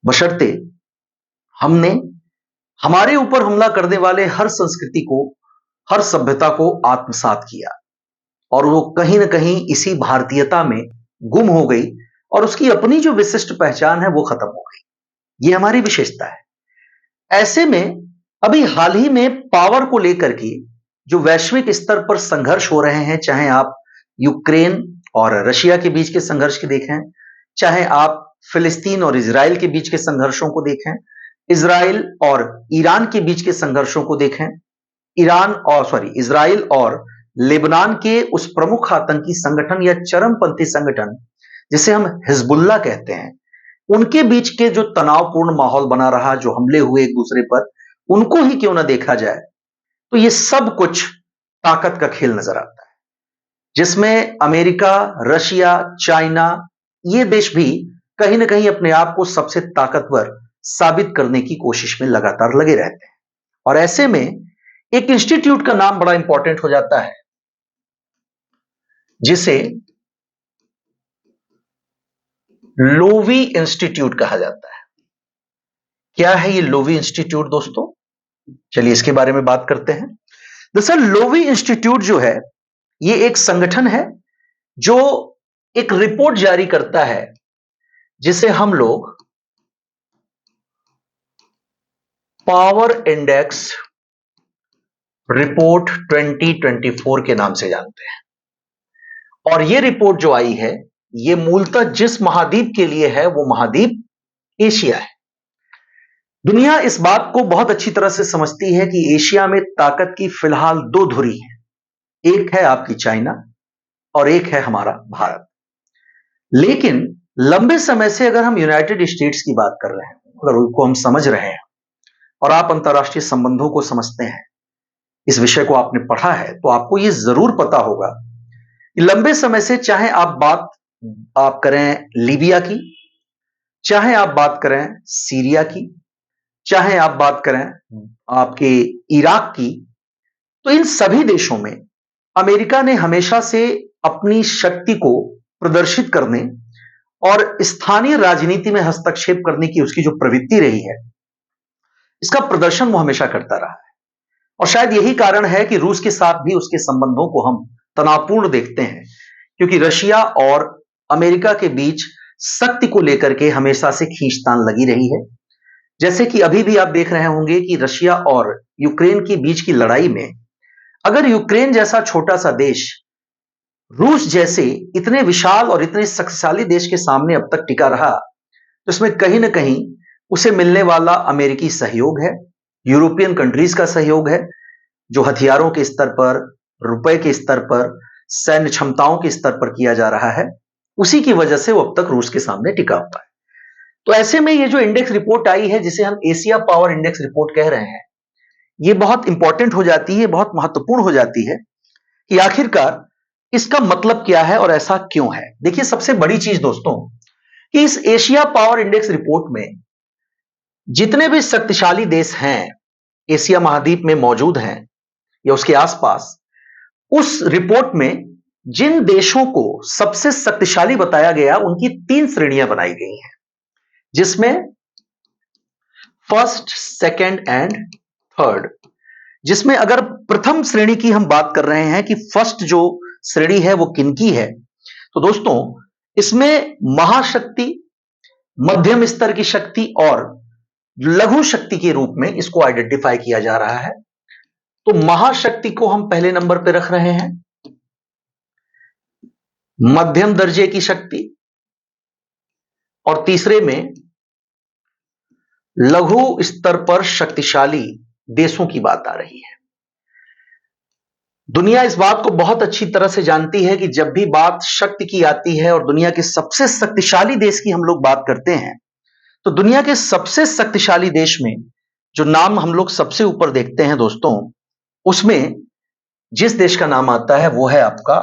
बशर्ते हमने हमारे ऊपर हमला करने वाले हर संस्कृति को, हर सभ्यता को आत्मसात किया और वो कहीं ना कहीं इसी भारतीयता में गुम हो गई और उसकी अपनी जो विशिष्ट पहचान है वो खत्म हो गई। ये हमारी विशेषता है। ऐसे में अभी हाल ही में पावर को लेकर के जो वैश्विक स्तर पर संघर्ष हो रहे हैं, चाहे आप यूक्रेन और रशिया के बीच के संघर्ष के देखें, चाहे आप फिलिस्तीन और इजराइल के बीच के संघर्षों को देखें, इजराइल और ईरान के बीच के संघर्षों को देखें, इजराइल और लेबनान के उस प्रमुख आतंकी संगठन या चरमपंथी संगठन जिसे हम हिजबुल्लाह कहते हैं, उनके बीच के जो तनावपूर्ण माहौल बना रहा, जो हमले हुए एक दूसरे पर, उनको ही क्यों ना देखा जाए, तो ये सब कुछ ताकत का खेल नजर आता है जिसमें अमेरिका, रशिया, चाइना, ये देश भी कहीं ना कहीं अपने आप को सबसे ताकतवर साबित करने की कोशिश में लगातार लगे रहते हैं। और ऐसे में एक इंस्टीट्यूट का नाम बड़ा इंपॉर्टेंट हो जाता है जिसे लोवी इंस्टीट्यूट कहा जाता है। क्या है ये लोवी इंस्टीट्यूट दोस्तों? चलिए इसके बारे में बात करते हैं। दरअसल लोवी इंस्टीट्यूट जो है ये एक संगठन है जो एक रिपोर्ट जारी करता है जिसे हम लोग पावर इंडेक्स रिपोर्ट 2024 के नाम से जानते हैं। और ये रिपोर्ट जो आई है ये मूलतः जिस महाद्वीप के लिए है वो महाद्वीप एशिया है। दुनिया इस बात को बहुत अच्छी तरह से समझती है कि एशिया में ताकत की फिलहाल दो धुरी है, एक है आपकी चाइना और एक है हमारा भारत। लेकिन लंबे समय से अगर हम यूनाइटेड स्टेट्स की बात कर रहे हैं, अगर उनको हम समझ रहे हैं और आप अंतर्राष्ट्रीय संबंधों को समझते हैं, इस विषय को आपने पढ़ा है, तो आपको यह जरूर पता होगा कि लंबे समय से चाहे आप करें लीबिया की, चाहे आप बात करें सीरिया की, चाहे आप बात करें आपके इराक की, तो इन सभी देशों में अमेरिका ने हमेशा से अपनी शक्ति को प्रदर्शित करने और स्थानीय राजनीति में हस्तक्षेप करने की उसकी जो प्रवृत्ति रही है, इसका प्रदर्शन वो हमेशा करता रहा है। और शायद यही कारण है कि रूस के साथ भी उसके संबंधों को हम तनावपूर्ण देखते हैं, क्योंकि रशिया और अमेरिका के बीच शक्ति को लेकर के हमेशा से खींचतान लगी रही है। जैसे कि अभी भी आप देख रहे होंगे कि रशिया और यूक्रेन के बीच की लड़ाई में अगर यूक्रेन जैसा छोटा सा देश रूस जैसे इतने विशाल और इतने शक्तिशाली देश के सामने अब तक टिका रहा, तो इसमें कहीं ना कहीं उसे मिलने वाला अमेरिकी सहयोग है, यूरोपियन कंट्रीज का सहयोग है, जो हथियारों के स्तर पर, रुपए के स्तर पर, सैन्य क्षमताओं के स्तर पर किया जा रहा है, उसी की वजह से वो अब तक रूस के सामने टिका हुआ है। तो ऐसे में ये जो इंडेक्स रिपोर्ट आई है, जिसे हम एशिया पावर इंडेक्स रिपोर्ट कह रहे हैं, ये बहुत इंपॉर्टेंट हो जाती है, बहुत महत्वपूर्ण हो जाती है कि आखिरकार इसका मतलब क्या है और ऐसा क्यों है। देखिए, सबसे बड़ी चीज दोस्तों कि इस एशिया पावर इंडेक्स रिपोर्ट में जितने भी शक्तिशाली देश हैं एशिया महाद्वीप में मौजूद हैं या उसके आसपास, उस रिपोर्ट में जिन देशों को सबसे शक्तिशाली बताया गया उनकी 3 श्रेणियां बनाई गई हैं, जिसमें फर्स्ट, सेकंड एंड थर्ड। जिसमें अगर प्रथम श्रेणी की हम बात कर रहे हैं कि फर्स्ट जो श्रेणी है वो किनकी है, तो दोस्तों इसमें महाशक्ति, मध्यम स्तर की शक्ति और लघु शक्ति के रूप में इसको आइडेंटिफाई किया जा रहा है। तो महाशक्ति को हम पहले नंबर पर रख रहे हैं, मध्यम दर्जे की शक्ति, और तीसरे में लघु स्तर पर शक्तिशाली देशों की बात आ रही है। दुनिया इस बात को बहुत अच्छी तरह से जानती है कि जब भी बात शक्ति की आती है और दुनिया के सबसे शक्तिशाली देश की हम लोग बात करते हैं, तो दुनिया के सबसे शक्तिशाली देश में जो नाम हम लोग सबसे ऊपर देखते हैं दोस्तों, उसमें जिस देश का नाम आता है वो है आपका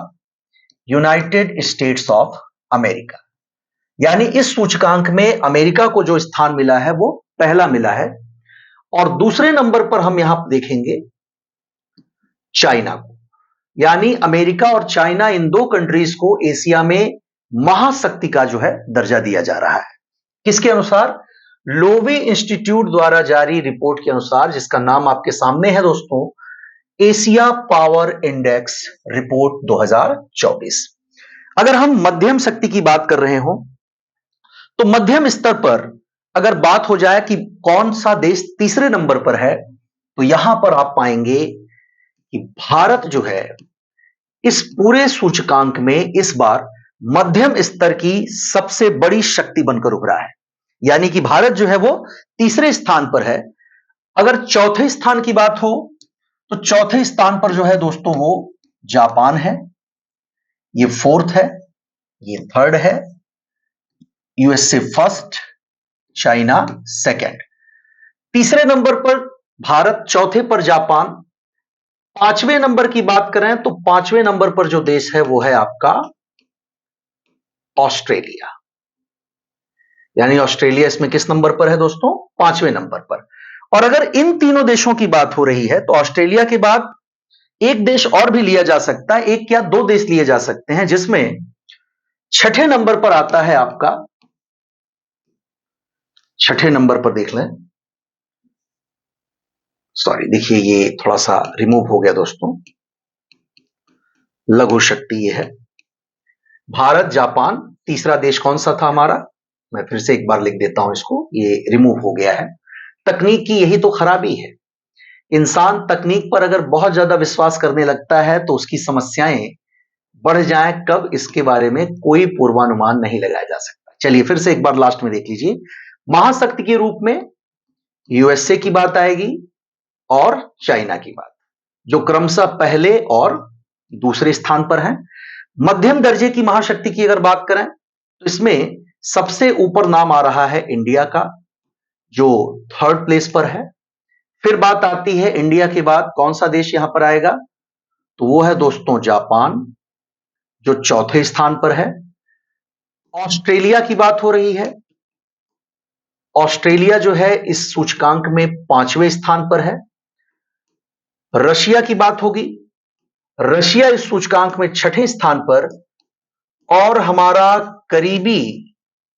यूनाइटेड स्टेट्स ऑफ अमेरिका। यानी इस सूचकांक में अमेरिका को जो स्थान मिला है वो पहला मिला है। और दूसरे नंबर पर हम यहां देखेंगे चाइना को। यानी अमेरिका और चाइना, इन दो कंट्रीज को एशिया में महाशक्ति का जो है दर्जा दिया जा रहा है। किसके अनुसार? लोवी इंस्टीट्यूट द्वारा जारी रिपोर्ट के अनुसार, जिसका नाम आपके सामने है दोस्तों, एशिया पावर इंडेक्स रिपोर्ट 2024। अगर हम मध्यम शक्ति की बात कर रहे हो तो मध्यम स्तर पर अगर बात हो जाए कि कौन सा देश तीसरे नंबर पर है, तो यहां पर आप पाएंगे कि भारत जो है इस पूरे सूचकांक में इस बार मध्यम स्तर की सबसे बड़ी शक्ति बनकर उभरा है। यानी कि भारत जो है वो तीसरे स्थान पर है। अगर चौथे स्थान की बात हो तो चौथे स्थान पर जो है दोस्तों वो जापान है, ये फोर्थ है, ये थर्ड है, यूएसए फर्स्ट, चाइना सेकंड। तीसरे नंबर पर भारत, चौथे पर जापान, पांचवें नंबर की बात करें तो पांचवें नंबर पर जो देश है वो है आपका ऑस्ट्रेलिया। यानी ऑस्ट्रेलिया इसमें किस नंबर पर है दोस्तों? पांचवें नंबर पर। और अगर इन तीनों देशों की बात हो रही है तो ऑस्ट्रेलिया के बाद एक देश और भी लिया जा सकता है, एक क्या दो देश लिए जा सकते हैं, जिसमें छठे नंबर पर आता है आपका, छठे नंबर पर देख लें, सॉरी देखिए ये थोड़ा सा रिमूव हो गया दोस्तों, लघु शक्ति ये है भारत, जापान, तीसरा देश कौन सा था हमारा? मैं फिर से एक बार लिख देता हूं इसको, ये रिमूव हो गया है। तकनीक की यही तो खराबी है, इंसान तकनीक पर अगर बहुत ज्यादा विश्वास करने लगता है तो उसकी समस्याएं बढ़ जाएं कब, इसके बारे में कोई पूर्वानुमान नहीं लगाया जा सकता। चलिए फिर से एक बार लास्ट में देख लीजिए, महाशक्ति के रूप में यूएसए की बात आएगी और चाइना की बात, जो क्रमशः पहले और दूसरे स्थान पर हैं। मध्यम दर्जे की महाशक्ति की अगर बात करें तो इसमें सबसे ऊपर नाम आ रहा है इंडिया का, जो थर्ड प्लेस पर है। फिर बात आती है इंडिया के बाद कौन सा देश यहां पर आएगा, तो वो है दोस्तों जापान, जो चौथे स्थान पर है। ऑस्ट्रेलिया की बात हो रही है, ऑस्ट्रेलिया जो है इस सूचकांक में पांचवें स्थान पर है। रशिया की बात होगी, रशिया इस सूचकांक में छठे स्थान पर, और हमारा करीबी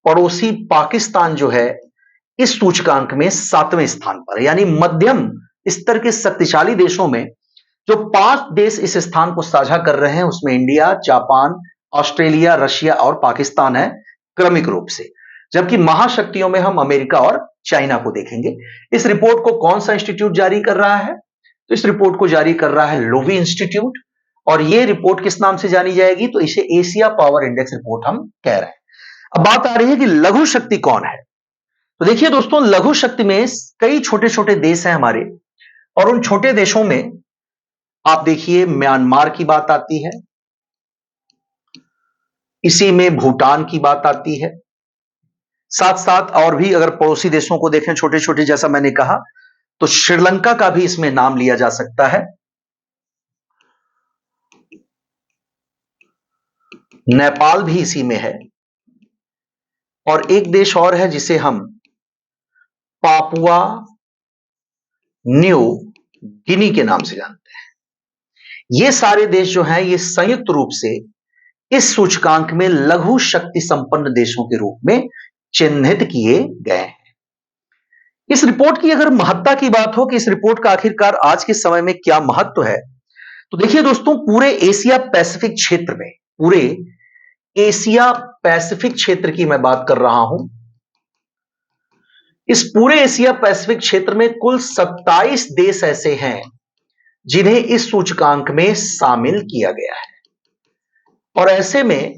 पड़ोसी पाकिस्तान जो है इस सूचकांक में सातवें स्थान पर। यानी मध्यम स्तर के शक्तिशाली देशों में जो 5 देश इस स्थान को साझा कर रहे हैं, उसमें इंडिया, जापान, ऑस्ट्रेलिया, रशिया और पाकिस्तान है क्रमिक रूप से। जबकि महाशक्तियों में हम अमेरिका और चाइना को देखेंगे। इस रिपोर्ट को कौन सा इंस्टीट्यूट जारी कर रहा है? तो इस रिपोर्ट को जारी कर रहा है लोवी इंस्टीट्यूट, और यह रिपोर्ट किस नाम से जानी जाएगी? तो इसे एशिया पावर इंडेक्स रिपोर्ट हम कह रहे हैं। अब बात आ रही है कि लघु शक्ति कौन है। तो देखिए दोस्तों, लघु शक्ति में कई छोटे छोटे देश हैं हमारे, और उन छोटे देशों में आप देखिए म्यांमार की बात आती है, इसी में भूटान की बात आती है, साथ साथ और भी अगर पड़ोसी देशों को देखें छोटे छोटे, जैसा मैंने कहा, तो श्रीलंका का भी इसमें नाम लिया जा सकता है, नेपाल भी इसी में है, और एक देश और है जिसे हम पापुआ न्यू गिनी के नाम से जानते हैं। ये सारे देश जो हैं ये संयुक्त रूप से इस सूचकांक में लघु शक्ति संपन्न देशों के रूप में चिन्हित किए गए हैं। इस रिपोर्ट की अगर महत्ता की बात हो कि इस रिपोर्ट का आखिरकार आज के समय में क्या महत्व है, तो देखिए दोस्तों, पूरे एशिया पैसिफिक क्षेत्र में, पूरे एशिया पैसिफिक क्षेत्र की मैं बात कर रहा हूं, इस पूरे एशिया पैसिफिक क्षेत्र में कुल 27 देश ऐसे हैं जिन्हें इस सूचकांक में शामिल किया गया है। और ऐसे में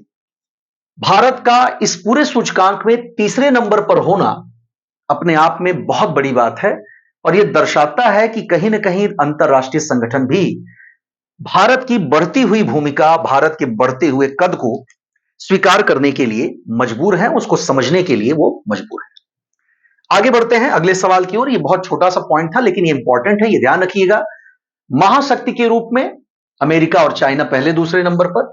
भारत का इस पूरे सूचकांक में तीसरे नंबर पर होना अपने आप में बहुत बड़ी बात है, और यह दर्शाता है कि कहीं ना कहीं अंतरराष्ट्रीय संगठन भी भारत की बढ़ती हुई भूमिका, भारत के बढ़ते हुए कद को स्वीकार करने के लिए मजबूर है, उसको समझने के लिए वो मजबूर है। आगे बढ़ते हैं अगले सवाल की ओर। ये बहुत छोटा सा पॉइंट था लेकिन ये इंपॉर्टेंट है, ये ध्यान रखिएगा। महाशक्ति के रूप में अमेरिका और चाइना पहले दूसरे नंबर पर।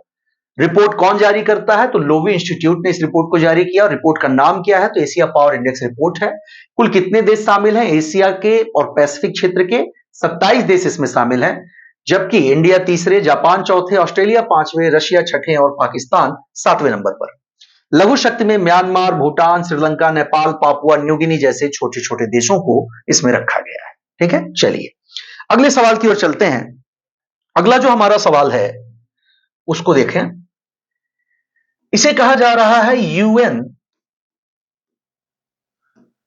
रिपोर्ट कौन जारी करता है? तो लोवी इंस्टीट्यूट ने इस रिपोर्ट को जारी किया, और रिपोर्ट का नाम क्या है? तो एशिया पावर इंडेक्स रिपोर्ट है। कुल कितने देश शामिल हैं? एशिया के और पैसिफिक क्षेत्र के 27 देश इसमें शामिल हैं, जबकि इंडिया तीसरे, जापान चौथे, ऑस्ट्रेलिया पांचवें, रशिया छठे और पाकिस्तान सातवें नंबर पर। लघु शक्ति में Myanmar, Bhutan, Sri Lanka, Nepal, Papua New Guinea जैसे छोटे छोटे देशों को इसमें रखा गया है। ठीक है, चलिए अगले सवाल की ओर चलते हैं। अगला जो हमारा सवाल है उसको देखें। इसे कहा जा रहा है UN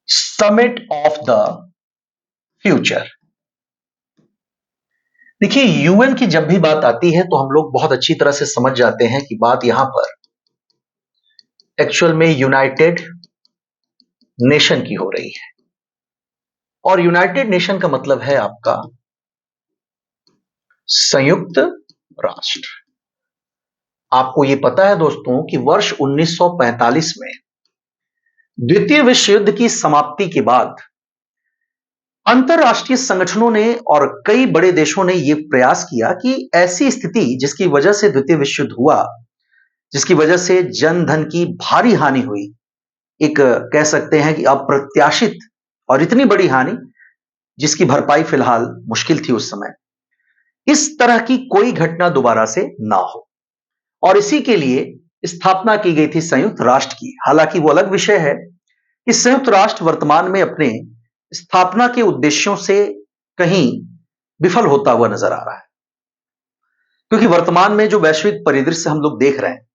summit of the future. देखिए, यूएन की जब भी बात आती है तो हम लोग बहुत अच्छी तरह से समझ जाते हैं कि बात यहां पर एक्चुअल में यूनाइटेड नेशन की हो रही है। और यूनाइटेड नेशन का मतलब है आपका संयुक्त राष्ट्र। आपको यह पता है दोस्तों कि वर्ष 1945 में द्वितीय विश्व युद्ध की समाप्ति के बाद अंतरराष्ट्रीय संगठनों ने और कई बड़े देशों ने यह प्रयास किया कि ऐसी स्थिति जिसकी वजह से द्वितीय विश्व युद्ध हुआ, जिसकी वजह से जन धन की भारी हानि हुई, एक कह सकते हैं कि अप्रत्याशित और इतनी बड़ी हानि जिसकी भरपाई फिलहाल मुश्किल थी उस समय, इस तरह की कोई घटना दोबारा से ना हो, और इसी के लिए स्थापना की गई थी संयुक्त राष्ट्र की। हालांकि वो अलग विषय है कि संयुक्त राष्ट्र वर्तमान में अपने स्थापना के उद्देश्यों से कहीं विफल होता हुआ नजर आ रहा है, क्योंकि वर्तमान में जो वैश्विक परिदृश्य हम लोग देख रहे हैं,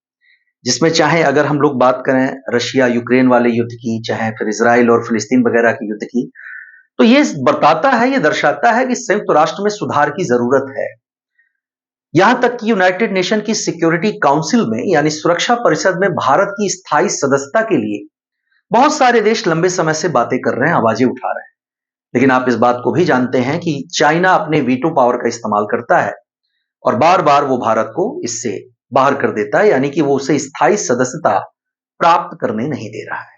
जिसमें चाहे अगर हम लोग बात करें रशिया यूक्रेन वाले युद्ध की, चाहे फिर इजराइल और फिलिस्तीन वगैरह के युद्ध की, तो ये बताता है, ये दर्शाता है कि संयुक्त राष्ट्र में सुधार की जरूरत है। यहां तक कि यूनाइटेड नेशन की सिक्योरिटी काउंसिल में यानी सुरक्षा परिषद में भारत की स्थायी सदस्यता के लिए बहुत सारे देश लंबे समय से बातें कर रहे हैं, आवाजें उठा रहे हैं। लेकिन आप इस बात को भी जानते हैं कि चाइना अपने वीटो पावर का इस्तेमाल करता है और बार बार वो भारत को इससे बाहर कर देता है, यानी कि वो उसे स्थायी सदस्यता प्राप्त करने नहीं दे रहा है।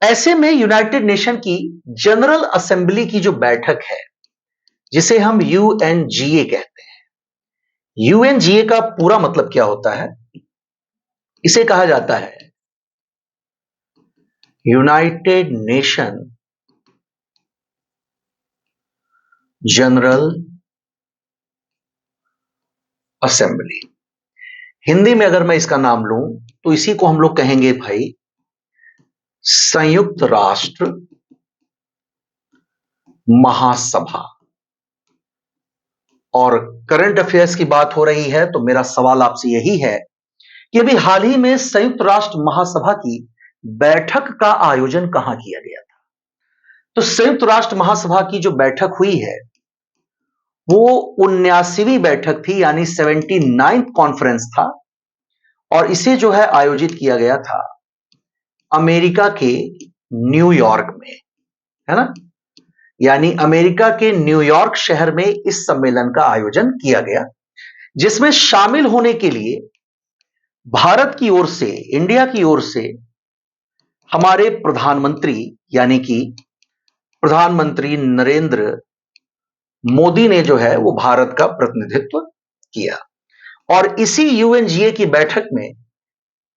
ऐसे में यूनाइटेड नेशन की जनरल असेंबली की जो बैठक है, जिसे हम यूएनजीए कहते हैं, यूएनजीए का पूरा मतलब क्या होता है? इसे कहा जाता है United nation general assembly. Hindi में अगर मैं इसका नाम लूं तो इसी को हम लोग कहेंगे भाई संयुक्त राष्ट्र महासभा। और करंट अफेयर्स की बात हो रही है तो मेरा सवाल आपसे यही है कि अभी हाल ही में संयुक्त राष्ट्र महासभा की बैठक का आयोजन कहां किया गया था? तो संयुक्त राष्ट्र महासभा की जो बैठक हुई है वो 79वीं बैठक थी, यानी 79th कॉन्फ्रेंस था, और इसे जो है आयोजित किया गया था अमेरिका के न्यूयॉर्क में, है ना? यानी अमेरिका के न्यूयॉर्क शहर में इस सम्मेलन का आयोजन किया गया, जिसमें शामिल होने के लिए भारत की ओर से, इंडिया की ओर से हमारे प्रधानमंत्री यानी कि प्रधानमंत्री नरेंद्र मोदी ने जो है वो भारत का प्रतिनिधित्व किया। और इसी यूएनजीए की बैठक में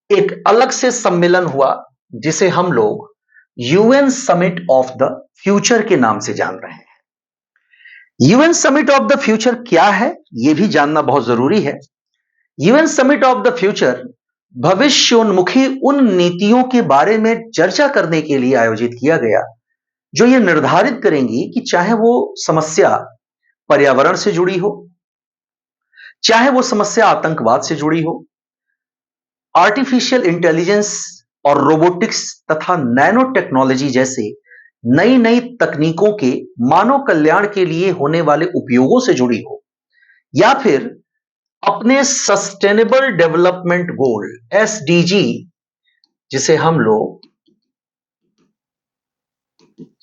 एक अलग से सम्मेलन हुआ जिसे हम लोग UN summit of the future के नाम से जान रहे हैं। UN summit of the future क्या है, यह भी जानना बहुत जरूरी है। UN summit of the future भविष्योन्मुखी उन नीतियों के बारे में चर्चा करने के लिए आयोजित किया गया जो ये निर्धारित करेंगी कि चाहे वो समस्या पर्यावरण से जुड़ी हो, चाहे वो समस्या आतंकवाद से जुड़ी हो, आर्टिफिशियल इंटेलिजेंस और रोबोटिक्स तथा नैनो टेक्नोलॉजी जैसे नई नई तकनीकों के मानव कल्याण के लिए होने वाले उपयोगों से जुड़ी हो, या फिर अपने सस्टेनेबल डेवलपमेंट गोल एसडीजी, जिसे हम लोग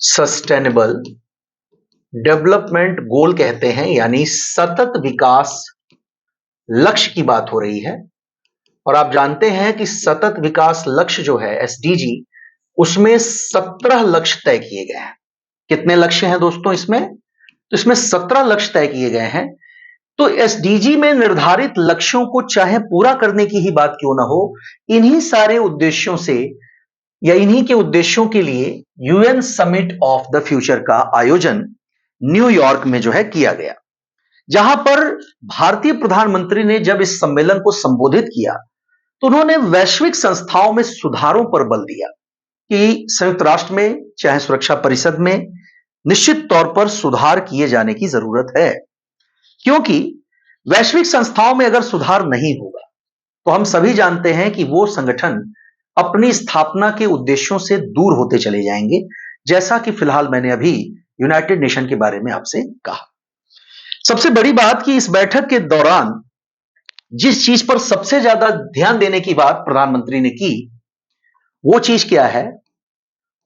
सस्टेनेबल डेवलपमेंट गोल कहते हैं, यानी सतत विकास लक्ष्य की बात हो रही है। और आप जानते हैं कि सतत विकास लक्ष्य जो है एसडीजी, उसमें 17 लक्ष्य तय किए गए हैं। कितने लक्ष्य हैं दोस्तों इसमें? तो इसमें 17 लक्ष्य तय किए गए हैं। तो एसडीजी में निर्धारित लक्ष्यों को चाहे पूरा करने की ही बात क्यों ना हो, इन्हीं सारे उद्देश्यों से या इन्हीं के उद्देश्यों के लिए UN summit of the future का आयोजन न्यूयॉर्क में जो है किया गया, जहां पर भारतीय प्रधानमंत्री ने जब इस सम्मेलन को संबोधित किया तो उन्होंने वैश्विक संस्थाओं में सुधारों पर बल दिया कि संयुक्त राष्ट्र में चाहे सुरक्षा परिषद में निश्चित तौर पर सुधार किए जाने की जरूरत है, क्योंकि वैश्विक संस्थाओं में अगर सुधार नहीं होगा तो हम सभी जानते हैं कि वो संगठन अपनी स्थापना के उद्देश्यों से दूर होते चले जाएंगे, जैसा कि फिलहाल मैंने अभी यूनाइटेड नेशन के बारे में आपसे कहा। सबसे बड़ी बात कि इस बैठक के दौरान जिस चीज पर सबसे ज्यादा ध्यान देने की बात प्रधानमंत्री ने की, वो चीज क्या है?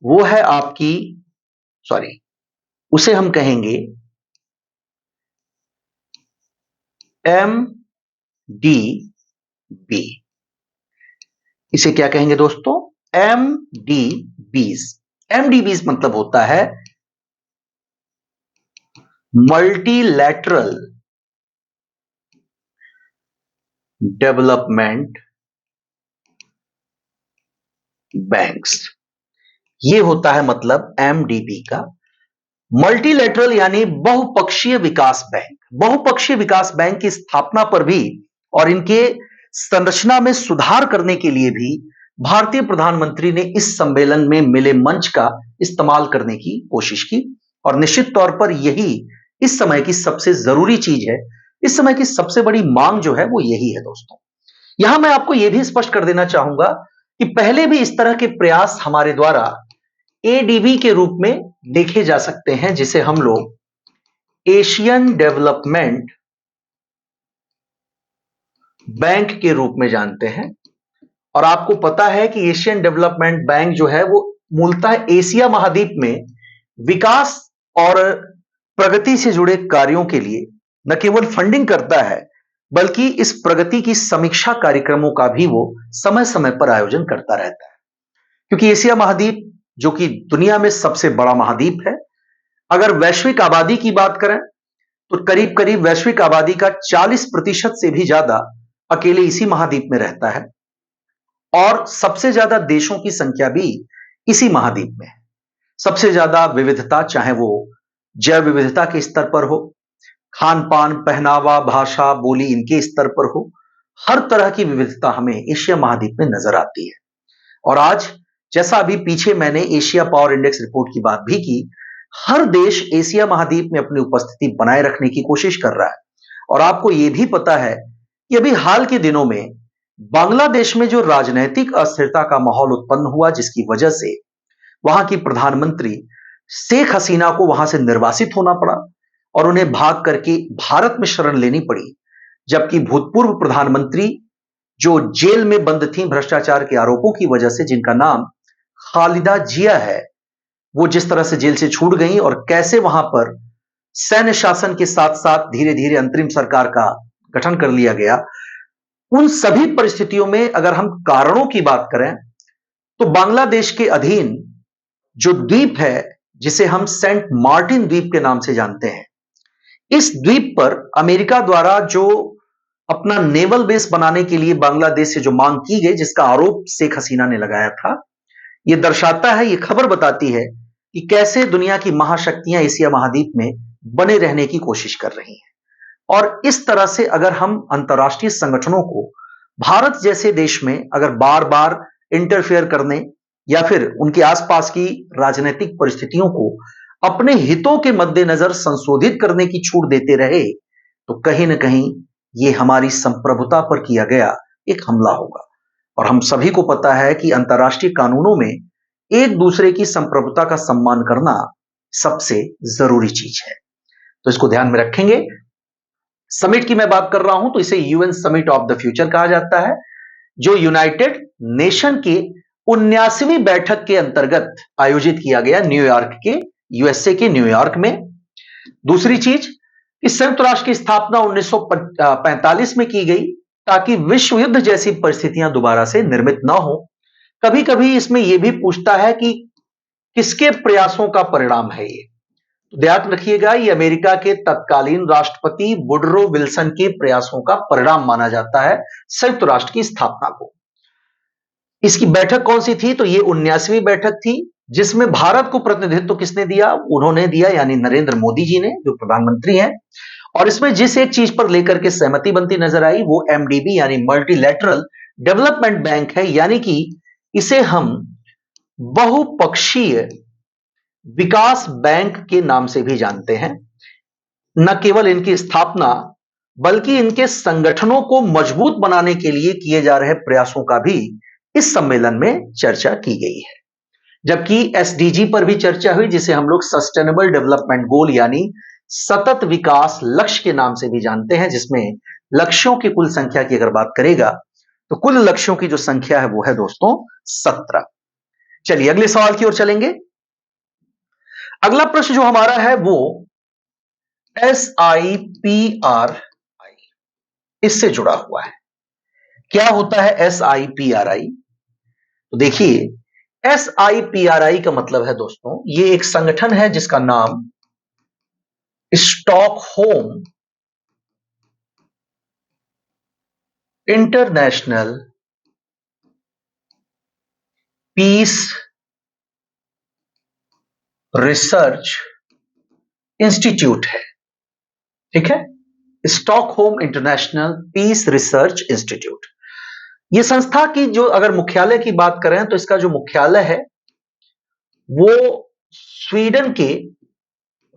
वो है आपकी उसे हम कहेंगे MDB। इसे क्या कहेंगे दोस्तों? MDBs। MDBs मतलब होता है मल्टीलैटरल डेवलपमेंट बैंक्स। ये होता है मतलब MDB का मल्टीलैटरल, यानी बहुपक्षीय विकास बैंक। बहुपक्षीय विकास बैंक की स्थापना पर भी और इनके संरचना में सुधार करने के लिए भी भारतीय प्रधानमंत्री ने इस सम्मेलन में मिले मंच का इस्तेमाल करने की कोशिश की, और निश्चित तौर पर यही इस समय की सबसे जरूरी चीज है। इस समय की सबसे बड़ी मांग जो है वो यही है दोस्तों। यहां मैं आपको यह भी स्पष्ट कर देना चाहूंगा कि पहले भी इस तरह के प्रयास हमारे द्वारा एडीबी के रूप में देखे जा सकते हैं, जिसे हम लोग एशियन डेवलपमेंट बैंक के रूप में जानते हैं। और आपको पता है कि एशियन डेवलपमेंट बैंक जो है वो मूलतः एशिया महाद्वीप में विकास और प्रगति से जुड़े कार्यों के लिए न केवल फंडिंग करता है, बल्कि इस प्रगति की समीक्षा कार्यक्रमों का भी वो समय समय पर आयोजन करता रहता है। क्योंकि एशिया महाद्वीप जो कि दुनिया में सबसे बड़ा महाद्वीप है, अगर वैश्विक आबादी की बात करें तो करीब करीब वैश्विक आबादी का 40% से भी ज्यादा अकेले इसी महाद्वीप में रहता है, और सबसे ज्यादा देशों की संख्या भी इसी महाद्वीप में है। सबसे ज्यादा विविधता, चाहे वो जैव विविधता के स्तर पर हो, खान पान, पहनावा, भाषा, बोली इनके स्तर पर हो, हर तरह की विविधता हमें एशिया महाद्वीप में नजर आती है। और आज जैसा अभी पीछे मैंने एशिया पावर इंडेक्स रिपोर्ट की बात भी की, हर देश एशिया महाद्वीप में अपनी उपस्थिति बनाए रखने की कोशिश कर रहा है। और आपको यह भी पता है कि अभी हाल के दिनों में बांग्लादेश में जो राजनीतिक अस्थिरता का माहौल उत्पन्न हुआ, जिसकी वजह से वहां की प्रधानमंत्री शेख हसीना को वहां से निर्वासित होना पड़ा और उन्हें भाग करके भारत में शरण लेनी पड़ी, जबकि भूतपूर्व प्रधानमंत्री जो जेल में बंद थी भ्रष्टाचार के आरोपों की वजह से, जिनका नाम खालिदा जिया है, वो जिस तरह से जेल से छूट गई और कैसे वहां पर सैन्य शासन के साथ साथ धीरे धीरे अंतरिम सरकार का गठन कर लिया गया, उन सभी परिस्थितियों में अगर हम कारणों की बात करें तो बांग्लादेश के अधीन जो द्वीप है, जिसे हम सेंट मार्टिन द्वीप के नाम से जानते हैं, इस द्वीप पर अमेरिका द्वारा जो अपना नेवल बेस बनाने के लिए बांग्लादेश से जो मांग की गई, जिसका आरोप शेख हसीना ने लगाया था, यह दर्शाता है, यह खबर बताती है कि कैसे दुनिया की महाशक्तियां एशिया महाद्वीप में बने रहने की कोशिश कर रही हैं। और इस तरह से अगर हम अंतर्राष्ट्रीय संगठनों को भारत जैसे देश में अगर बार बार इंटरफेयर करने या फिर उनके आसपास की राजनीतिक परिस्थितियों को अपने हितों के मद्देनजर संशोधित करने की छूट देते रहे, तो कहीं ना कहीं ये हमारी संप्रभुता पर किया गया एक हमला होगा। और हम सभी को पता है कि अंतर्राष्ट्रीय कानूनों में एक दूसरे की संप्रभुता का सम्मान करना सबसे जरूरी चीज है, तो इसको ध्यान में रखेंगे। समिट की मैं बात कर रहा हूं तो इसे UN summit of the future कहा जाता है, जो यूनाइटेड नेशन के 79वीं बैठक के अंतर्गत आयोजित किया गया न्यूयॉर्क के यूएसए के न्यूयॉर्क में। दूसरी चीज, इस संयुक्त राष्ट्र की स्थापना 1945 में की गई ताकि विश्व युद्ध जैसी परिस्थितियां दोबारा से निर्मित न हो। कभी कभी इसमें यह भी पूछता है कि किसके प्रयासों का परिणाम है ये, तो ध्यान रखिएगा ये अमेरिका के तत्कालीन राष्ट्रपति वुडरो विल्सन के प्रयासों का परिणाम माना जाता है संयुक्त राष्ट्र की स्थापना को। इसकी बैठक कौन सी थी, तो ये 79वीं बैठक थी, जिसमें भारत को प्रतिनिधित्व किसने दिया, उन्होंने दिया, यानी नरेंद्र मोदी जी ने, जो प्रधानमंत्री हैं। और इसमें जिस एक चीज पर लेकर के सहमति बनती नजर आई वो एमडीबी यानी मल्टीलैटरल डेवलपमेंट बैंक है, यानी कि इसे हम बहुपक्षीय विकास बैंक के नाम से भी जानते हैं। न केवल इनकी स्थापना बल्कि इनके संगठनों को मजबूत बनाने के लिए किए जा रहे प्रयासों का भी इस सम्मेलन में चर्चा की गई है। जबकि एसडीजी पर भी चर्चा हुई, जिसे हम लोग सस्टेनेबल डेवलपमेंट गोल यानी सतत विकास लक्ष्य के नाम से भी जानते हैं, जिसमें लक्ष्यों की कुल संख्या की अगर बात करेगा तो कुल लक्ष्यों की जो संख्या है वो है दोस्तों 17। चलिए अगले सवाल की ओर चलेंगे। अगला प्रश्न जो हमारा है वो SIPRI, इससे जुड़ा हुआ है। क्या होता है SIPRI? तो देखिए, SIPRI का मतलब है दोस्तों, ये एक संगठन है जिसका नाम Stockholm International Peace Research Institute है। ठीक है, Stockholm International Peace Research Institute. यह संस्था की जो अगर मुख्यालय की बात करें तो इसका जो मुख्यालय है वो स्वीडन के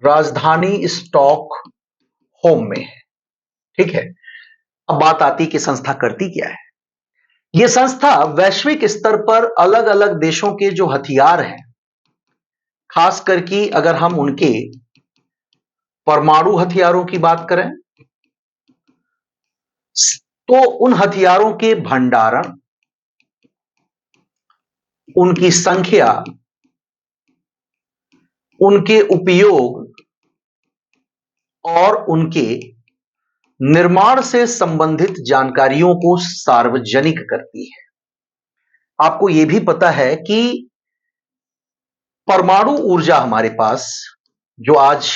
राजधानी स्टॉकहोम में है। ठीक है, अब बात आती कि संस्था करती क्या है। यह संस्था वैश्विक स्तर पर अलग अलग देशों के जो हथियार हैं, खास करके अगर हम उनके परमाणु हथियारों की बात करें तो उन हथियारों के भंडारण, उनकी संख्या, उनके उपयोग और उनके निर्माण से संबंधित जानकारियों को सार्वजनिक करती है। आपको यह भी पता है कि परमाणु ऊर्जा हमारे पास जो आज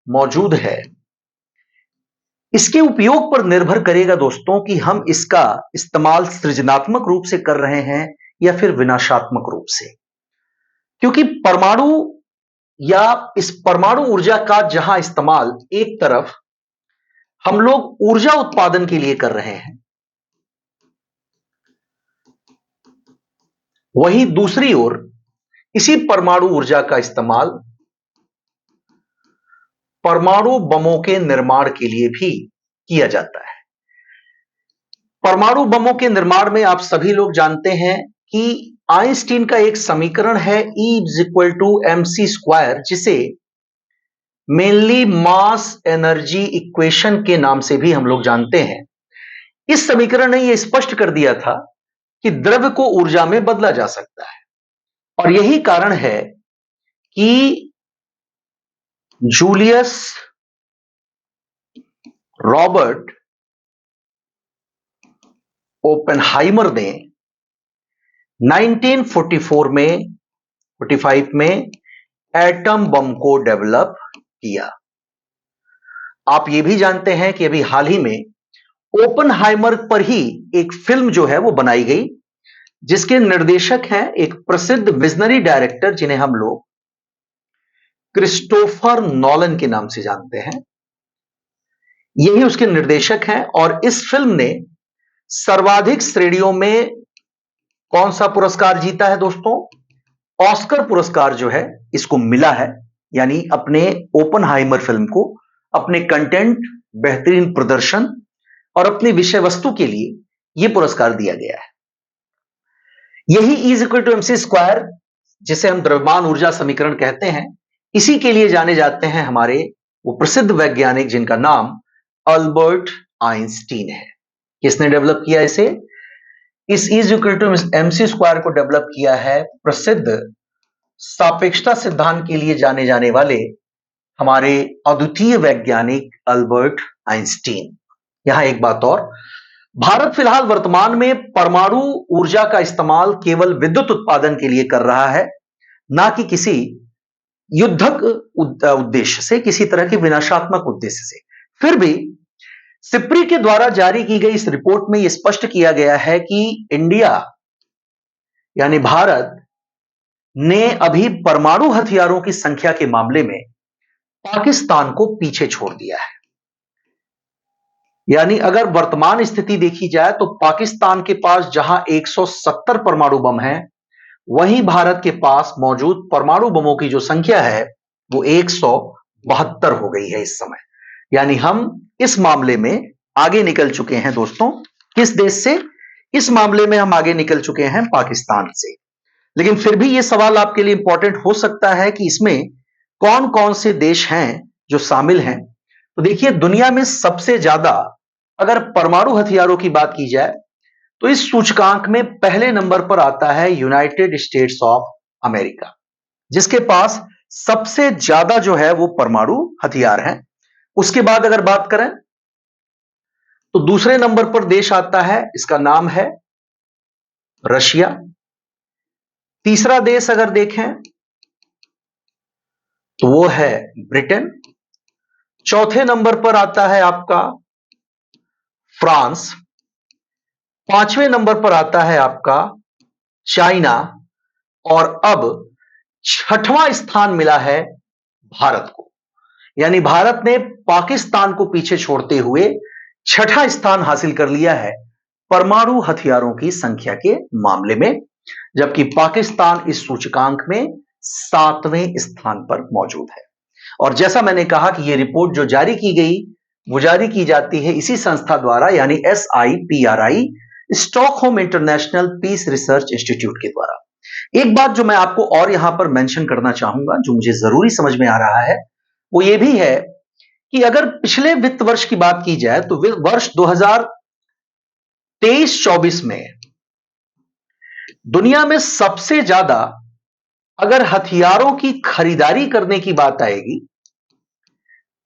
मौजूद है, इसके उपयोग पर निर्भर करेगा दोस्तों कि हम इसका इस्तेमाल सृजनात्मक रूप से कर रहे हैं या फिर विनाशात्मक रूप से। क्योंकि परमाणु या इस परमाणु ऊर्जा का जहां इस्तेमाल एक तरफ हम लोग ऊर्जा उत्पादन के लिए कर रहे हैं, वहीं दूसरी ओर इसी परमाणु ऊर्जा का इस्तेमाल परमाणु बमों के निर्माण के लिए भी किया जाता है। परमाणु बमों के निर्माण में आप सभी लोग जानते हैं कि आइंस्टीन का एक समीकरण है E=mc², जिसे मेनली मास एनर्जी इक्वेशन के नाम से भी हम लोग जानते हैं। इस समीकरण ने यह स्पष्ट कर दिया था कि द्रव्य को ऊर्जा में बदला जा सकता है, और यही कारण है कि जूलियस रॉबर्ट ओपेनहाइमर ने 1945 में एटम बम को डेवलप किया। आप यह भी जानते हैं कि अभी हाल ही में ओपेनहाइमर पर ही एक फिल्म जो है वो बनाई गई, जिसके निर्देशक हैं एक प्रसिद्ध विजनरी डायरेक्टर जिन्हें हम लोग क्रिस्टोफर नॉलन के नाम से जानते हैं। यही उसके निर्देशक हैं और इस फिल्म ने सर्वाधिक श्रेणियों में कौन सा पुरस्कार जीता है दोस्तों? ऑस्कर पुरस्कार जो है इसको मिला है। यानी अपने ओपनहाइमर फिल्म को अपने कंटेंट, बेहतरीन प्रदर्शन और अपनी विषय वस्तु के लिए यह पुरस्कार दिया गया है। यही E = mc², जिसे हम द्रव्यमान ऊर्जा समीकरण कहते हैं, इसी के लिए जाने जाते हैं हमारे वो प्रसिद्ध वैज्ञानिक जिनका नाम अल्बर्ट आइंस्टीन है। किसने डेवलप किया इसे? इस E = mc² को डेवलप किया है प्रसिद्ध सापेक्षता सिद्धांत के लिए जाने जाने वाले हमारे अद्वितीय वैज्ञानिक अल्बर्ट आइंस्टीन। यहां एक बात और, भारत फिलहाल वर्तमान में परमाणु ऊर्जा का इस्तेमाल केवल विद्युत उत्पादन के लिए कर रहा है, ना कि किसी युद्धक उद्देश्य से, किसी तरह के विनाशात्मक उद्देश्य से। फिर भी सिप्री के द्वारा जारी की गई इस रिपोर्ट में यह स्पष्ट किया गया है कि इंडिया यानी भारत ने अभी परमाणु हथियारों की संख्या के मामले में पाकिस्तान को पीछे छोड़ दिया है। यानी अगर वर्तमान स्थिति देखी जाए तो पाकिस्तान के पास जहां 170 परमाणु बम हैं, वहीं भारत के पास मौजूद परमाणु बमों की जो संख्या है वो 172 हो गई है इस समय। यानी हम इस मामले में आगे निकल चुके हैं दोस्तों। किस देश से? इस मामले में हम आगे निकल चुके हैं पाकिस्तान से। लेकिन फिर भी यह सवाल आपके लिए इंपॉर्टेंट हो सकता है कि इसमें कौन कौन से देश हैं जो शामिल हैं। तो देखिए, दुनिया में सबसे ज्यादा अगर परमाणु हथियारों की बात की जाए तो इस सूचकांक में पहले नंबर पर आता है यूनाइटेड स्टेट्स ऑफ अमेरिका, जिसके पास सबसे ज्यादा जो है वो परमाणु हथियार हैं। उसके बाद अगर बात करें तो दूसरे नंबर पर देश आता है, इसका नाम है रशिया। तीसरा देश अगर देखें तो वो है ब्रिटेन। चौथे नंबर पर आता है आपका फ्रांस। पांचवें नंबर पर आता है आपका चाइना। और अब छठवां स्थान मिला है भारत को। यानी भारत ने पाकिस्तान को पीछे छोड़ते हुए छठा स्थान हासिल कर लिया है परमाणु हथियारों की संख्या के मामले में, जबकि पाकिस्तान इस सूचकांक में 7वें स्थान पर मौजूद है। और जैसा मैंने कहा कि यह रिपोर्ट जो जारी की गई वो जारी की जाती है इसी संस्था द्वारा, यानी SIPRI, Stockholm International Peace Research Institute के द्वारा। एक बात जो मैं आपको और यहां पर मेंशन करना चाहूंगा, जो मुझे जरूरी समझ में आ रहा है, वो ये भी है कि अगर पिछले वित्त वर्ष की बात की जाए तो वर्ष 2023-24 में दुनिया में सबसे ज्यादा अगर हथियारों की खरीदारी करने की बात आएगी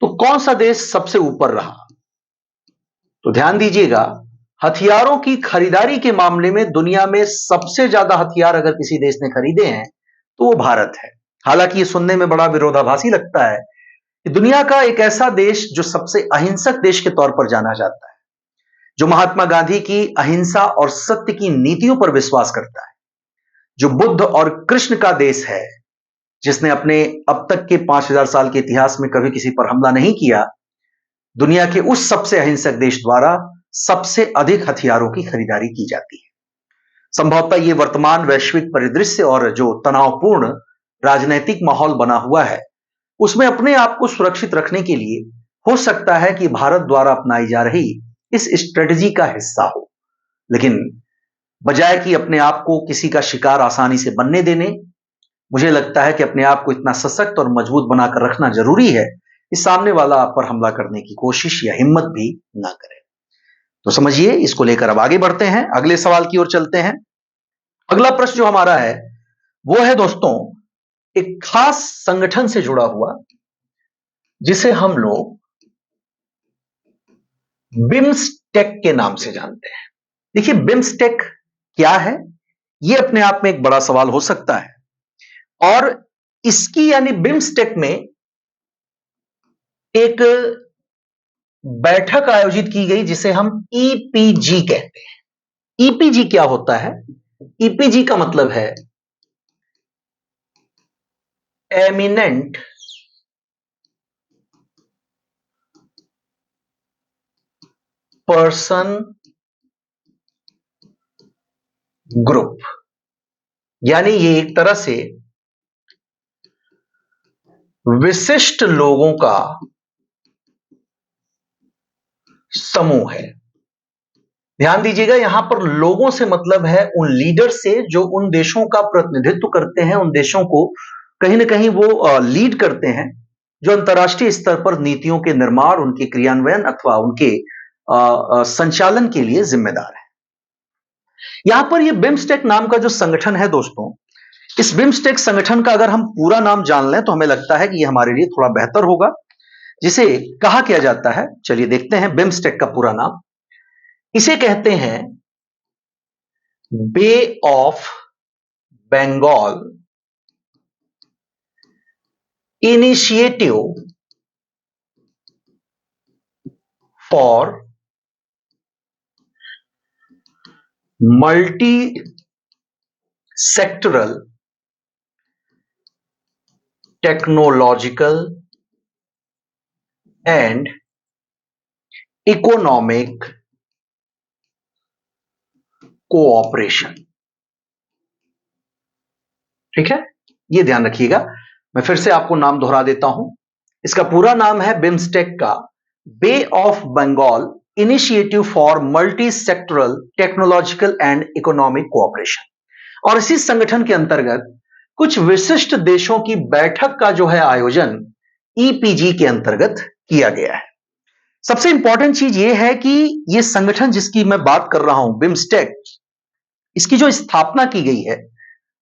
तो कौन सा देश सबसे ऊपर रहा? तो ध्यान दीजिएगा, हथियारों की खरीदारी के मामले में दुनिया में सबसे ज्यादा हथियार अगर किसी देश ने खरीदे हैं तो वो भारत है। हालांकि ये सुनने में बड़ा विरोधाभासी लगता है कि दुनिया का एक ऐसा देश जो सबसे अहिंसक देश के तौर पर जाना जाता है, जो महात्मा गांधी की अहिंसा और सत्य की नीतियों पर विश्वास करता है, जो बुद्ध और कृष्ण का देश है, जिसने अपने अब तक के 5000 साल के इतिहास में कभी किसी पर हमला नहीं किया, दुनिया के उस सबसे अहिंसक देश द्वारा सबसे अधिक हथियारों की खरीदारी की जाती है। संभवतः ये वर्तमान वैश्विक परिदृश्य और जो तनावपूर्ण राजनीतिक माहौल बना हुआ है उसमें अपने आप को सुरक्षित रखने के लिए हो सकता है कि भारत द्वारा अपनाई जा रही इस स्ट्रेटजी का हिस्सा हो। लेकिन बजाय कि अपने आप को किसी का शिकार आसानी से बनने देने, मुझे लगता है कि अपने आप को इतना सशक्त और मजबूत बनाकर रखना जरूरी है कि सामने वाला आप पर हमला करने की कोशिश या हिम्मत भी ना करे। तो समझिए, इसको लेकर अब आगे बढ़ते हैं, अगले सवाल की ओर चलते हैं। अगला प्रश्न जो हमारा है वो है दोस्तों एक खास संगठन से जुड़ा हुआ, जिसे हम लोग बिम्स्टेक के नाम से जानते हैं। देखिए, बिम्स्टेक क्या है, यह अपने आप में एक बड़ा सवाल हो सकता है। और इसकी यानी बिम्स्टेक में एक बैठक आयोजित की गई जिसे हम EPG कहते हैं। EPG क्या होता है? EPG का मतलब है एमिनेंट पर्सन ग्रुप, यानी ये एक तरह से विशिष्ट लोगों का समूह है। ध्यान दीजिएगा, यहां पर लोगों से मतलब है उन लीडर से जो उन देशों का प्रतिनिधित्व करते हैं, उन देशों को कहीं ना कहीं वो लीड करते हैं, जो अंतर्राष्ट्रीय स्तर पर नीतियों के निर्माण, उनके क्रियान्वयन अथवा उनके संचालन के लिए जिम्मेदार है। यहां पर ये बिम्स्टेक नाम का जो संगठन है दोस्तों, इस बिम्स्टेक संगठन का अगर हम पूरा नाम जान लें तो हमें लगता है कि ये हमारे लिए थोड़ा बेहतर होगा। जिसे कहा किया जाता है, चलिए देखते हैं बिम्स्टेक का पूरा नाम। इसे कहते हैं Bay of Bengal Initiative for Multi Sectoral Technological and Economic Cooperation. ठीक है, ये ध्यान रखिएगा। मैं फिर से आपको नाम दोहरा देता हूं। इसका पूरा नाम है बिम्स्टेक का Bay of Bengal Initiative for Multi Sectoral Technological and Economic Cooperation. और इसी संगठन के अंतर्गत कुछ विशिष्ट देशों की बैठक का जो है आयोजन ईपीजी के अंतर्गत किया गया है। सबसे इंपॉर्टेंट चीज यह है कि यह संगठन जिसकी मैं बात कर रहा हूं, बिम्स्टेक, इसकी जो स्थापना की गई है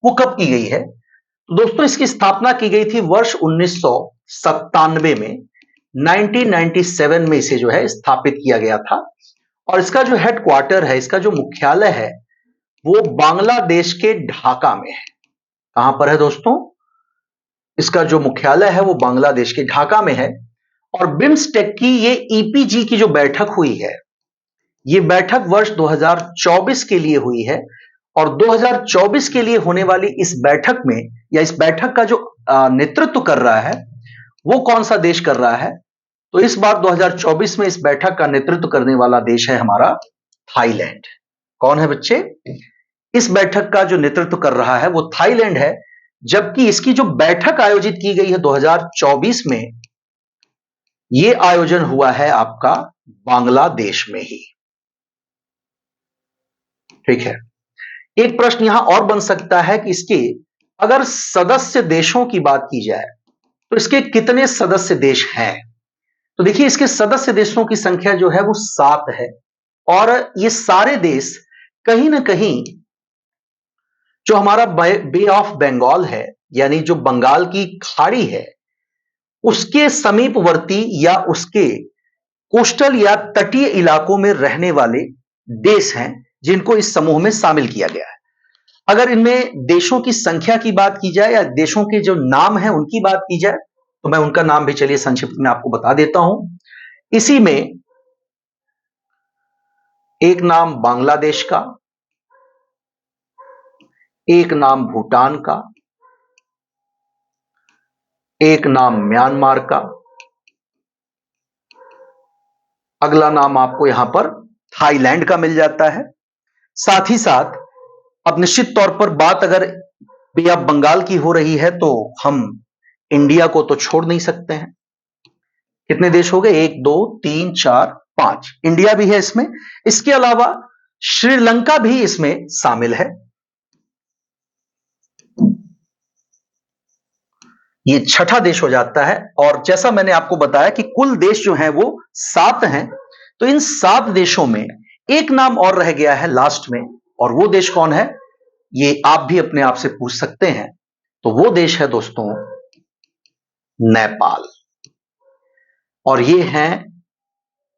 वो कब की गई है? तो दोस्तों इसकी स्थापना की गई थी वर्ष 1997 में, 1997 में इसे जो है स्थापित किया गया था। और इसका जो हेडक्वार्टर है, इसका जो मुख्यालय है, वो बांग्लादेश के ढाका में है। कहां पर है दोस्तों? इसका जो मुख्यालय है वो बांग्लादेश के ढाका में है। और बिम्स्टेक की ये ईपीजी की जो बैठक हुई है, ये बैठक वर्ष 2024 के लिए हुई है। और 2024 के लिए होने वाली इस बैठक में, या इस बैठक का जो नेतृत्व कर रहा है वो कौन सा देश कर रहा है? तो इस बार 2024 में इस बैठक का नेतृत्व करने वाला देश है हमारा थाईलैंड। कौन है बच्चे? इस बैठक का जो नेतृत्व कर रहा है वो थाईलैंड है। जबकि इसकी जो बैठक आयोजित की गई है 2024 में, ये आयोजन हुआ है आपका बांग्लादेश में ही। ठीक है, एक प्रश्न यहां और बन सकता है कि इसके अगर सदस्य देशों की बात की जाए तो इसके कितने सदस्य देश हैं? तो देखिए, इसके सदस्य देशों की संख्या जो है वो 7 है। और ये सारे देश कहीं ना कहीं जो हमारा बे ऑफ बंगाल है, यानी जो बंगाल की खाड़ी है, उसके समीपवर्ती या उसके कोस्टल या तटीय इलाकों में रहने वाले देश हैं जिनको इस समूह में शामिल किया गया है। अगर इनमें देशों की संख्या की बात की जाए या देशों के जो नाम हैं उनकी बात की जाए तो मैं उनका नाम भी चलिए संक्षिप्त में आपको बता देता हूं। इसी में एक नाम बांग्लादेश का, एक नाम भूटान का, एक नाम म्यांमार का, अगला नाम आपको यहां पर थाईलैंड का मिल जाता है। साथ ही साथ अब निश्चित तौर पर बात अगर बे ऑफ बंगाल की हो रही है तो हम इंडिया को तो छोड़ नहीं सकते हैं। कितने देश हो गए? 1 2 3 4 5, इंडिया भी है इसमें। इसके अलावा श्रीलंका भी इसमें शामिल है। ये छठा देश हो जाता है। और जैसा मैंने आपको बताया कि कुल देश जो हैं वो 7 हैं, तो इन 7 देशों में एक नाम और रह गया है लास्ट में, और वो देश कौन है? ये आप भी अपने आप से पूछ सकते हैं। तो वो देश है दोस्तों नेपाल। और ये हैं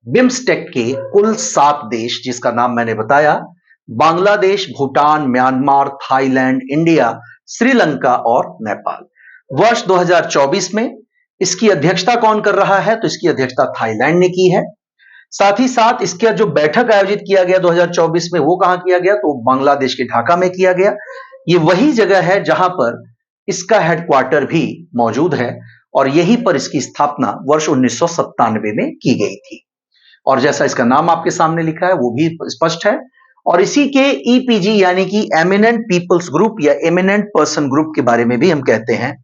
बिम्स्टेक के कुल 7 देश, जिसका नाम मैंने बताया, Bangladesh, Bhutan, Myanmar, Thailand, India, Sri Lanka और नेपाल। वर्ष 2024 में इसकी अध्यक्षता कौन कर रहा है? तो इसकी अध्यक्षता थाईलैंड ने की है। साथ ही साथ इसका जो बैठक आयोजित किया गया 2024 में, वो कहां किया गया? तो बांग्लादेश के ढाका में किया गया। ये वही जगह है जहां पर इसका हेडक्वार्टर भी मौजूद है, और यहीं पर इसकी स्थापना वर्ष 1997 में की गई थी। और जैसा इसका नाम आपके सामने लिखा है वो भी स्पष्ट है। और इसी के ईपीजी यानी कि एमिनेंट पीपल्स ग्रुप या एमिनेंट पर्सन ग्रुप के बारे में भी हम कहते हैं,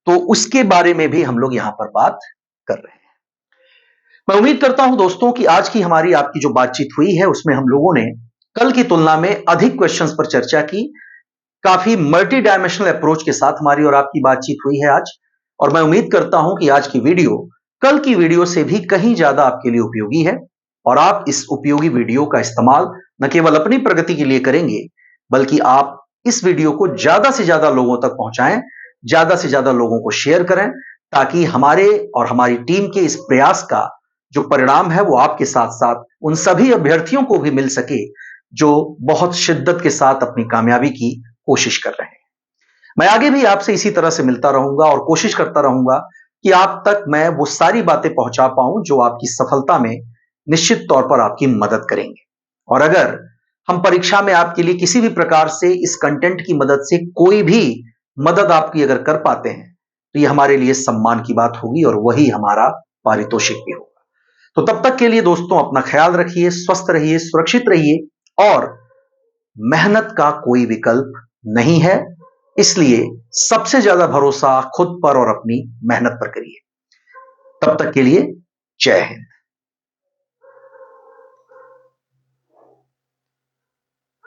तो उसके बारे में भी हम लोग यहां पर बात कर रहे हैं। मैं उम्मीद करता हूं दोस्तों कि आज की हमारी आपकी जो बातचीत हुई है उसमें हम लोगों ने कल की तुलना में अधिक क्वेश्चंस पर चर्चा की। काफी मल्टी डायमेंशनल अप्रोच के साथ हमारी और आपकी बातचीत हुई है आज, और मैं उम्मीद करता हूं कि आज की वीडियो कल की वीडियो से भी कहीं ज्यादा आपके लिए उपयोगी है, और आप इस उपयोगी वीडियो का इस्तेमाल न केवल अपनी प्रगति के लिए करेंगे, बल्कि आप इस वीडियो को ज्यादा से ज्यादा लोगों तक पहुंचाएं, ज्यादा से ज्यादा लोगों को शेयर करें, ताकि हमारे और हमारी टीम के इस प्रयास का जो परिणाम है वो आपके साथ साथ उन सभी अभ्यर्थियों को भी मिल सके जो बहुत शिद्दत के साथ अपनी कामयाबी की कोशिश कर रहे हैं। मैं आगे भी आपसे इसी तरह से मिलता रहूंगा और कोशिश करता रहूंगा कि आप तक मैं वो सारी बातें पहुंचा पाऊं जो आपकी सफलता में निश्चित तौर पर आपकी मदद करेंगे। और अगर हम परीक्षा में आपके लिए किसी भी प्रकार से इस कंटेंट की मदद से कोई भी मदद आपकी अगर कर पाते हैं, तो ये हमारे लिए सम्मान की बात होगी और वही हमारा पारितोषिक भी होगा। तो तब तक के लिए दोस्तों अपना ख्याल रखिए, स्वस्थ रहिए, सुरक्षित रहिए, और मेहनत का कोई विकल्प नहीं है, इसलिए सबसे ज्यादा भरोसा खुद पर और अपनी मेहनत पर करिए। तब तक के लिए जय हिंद।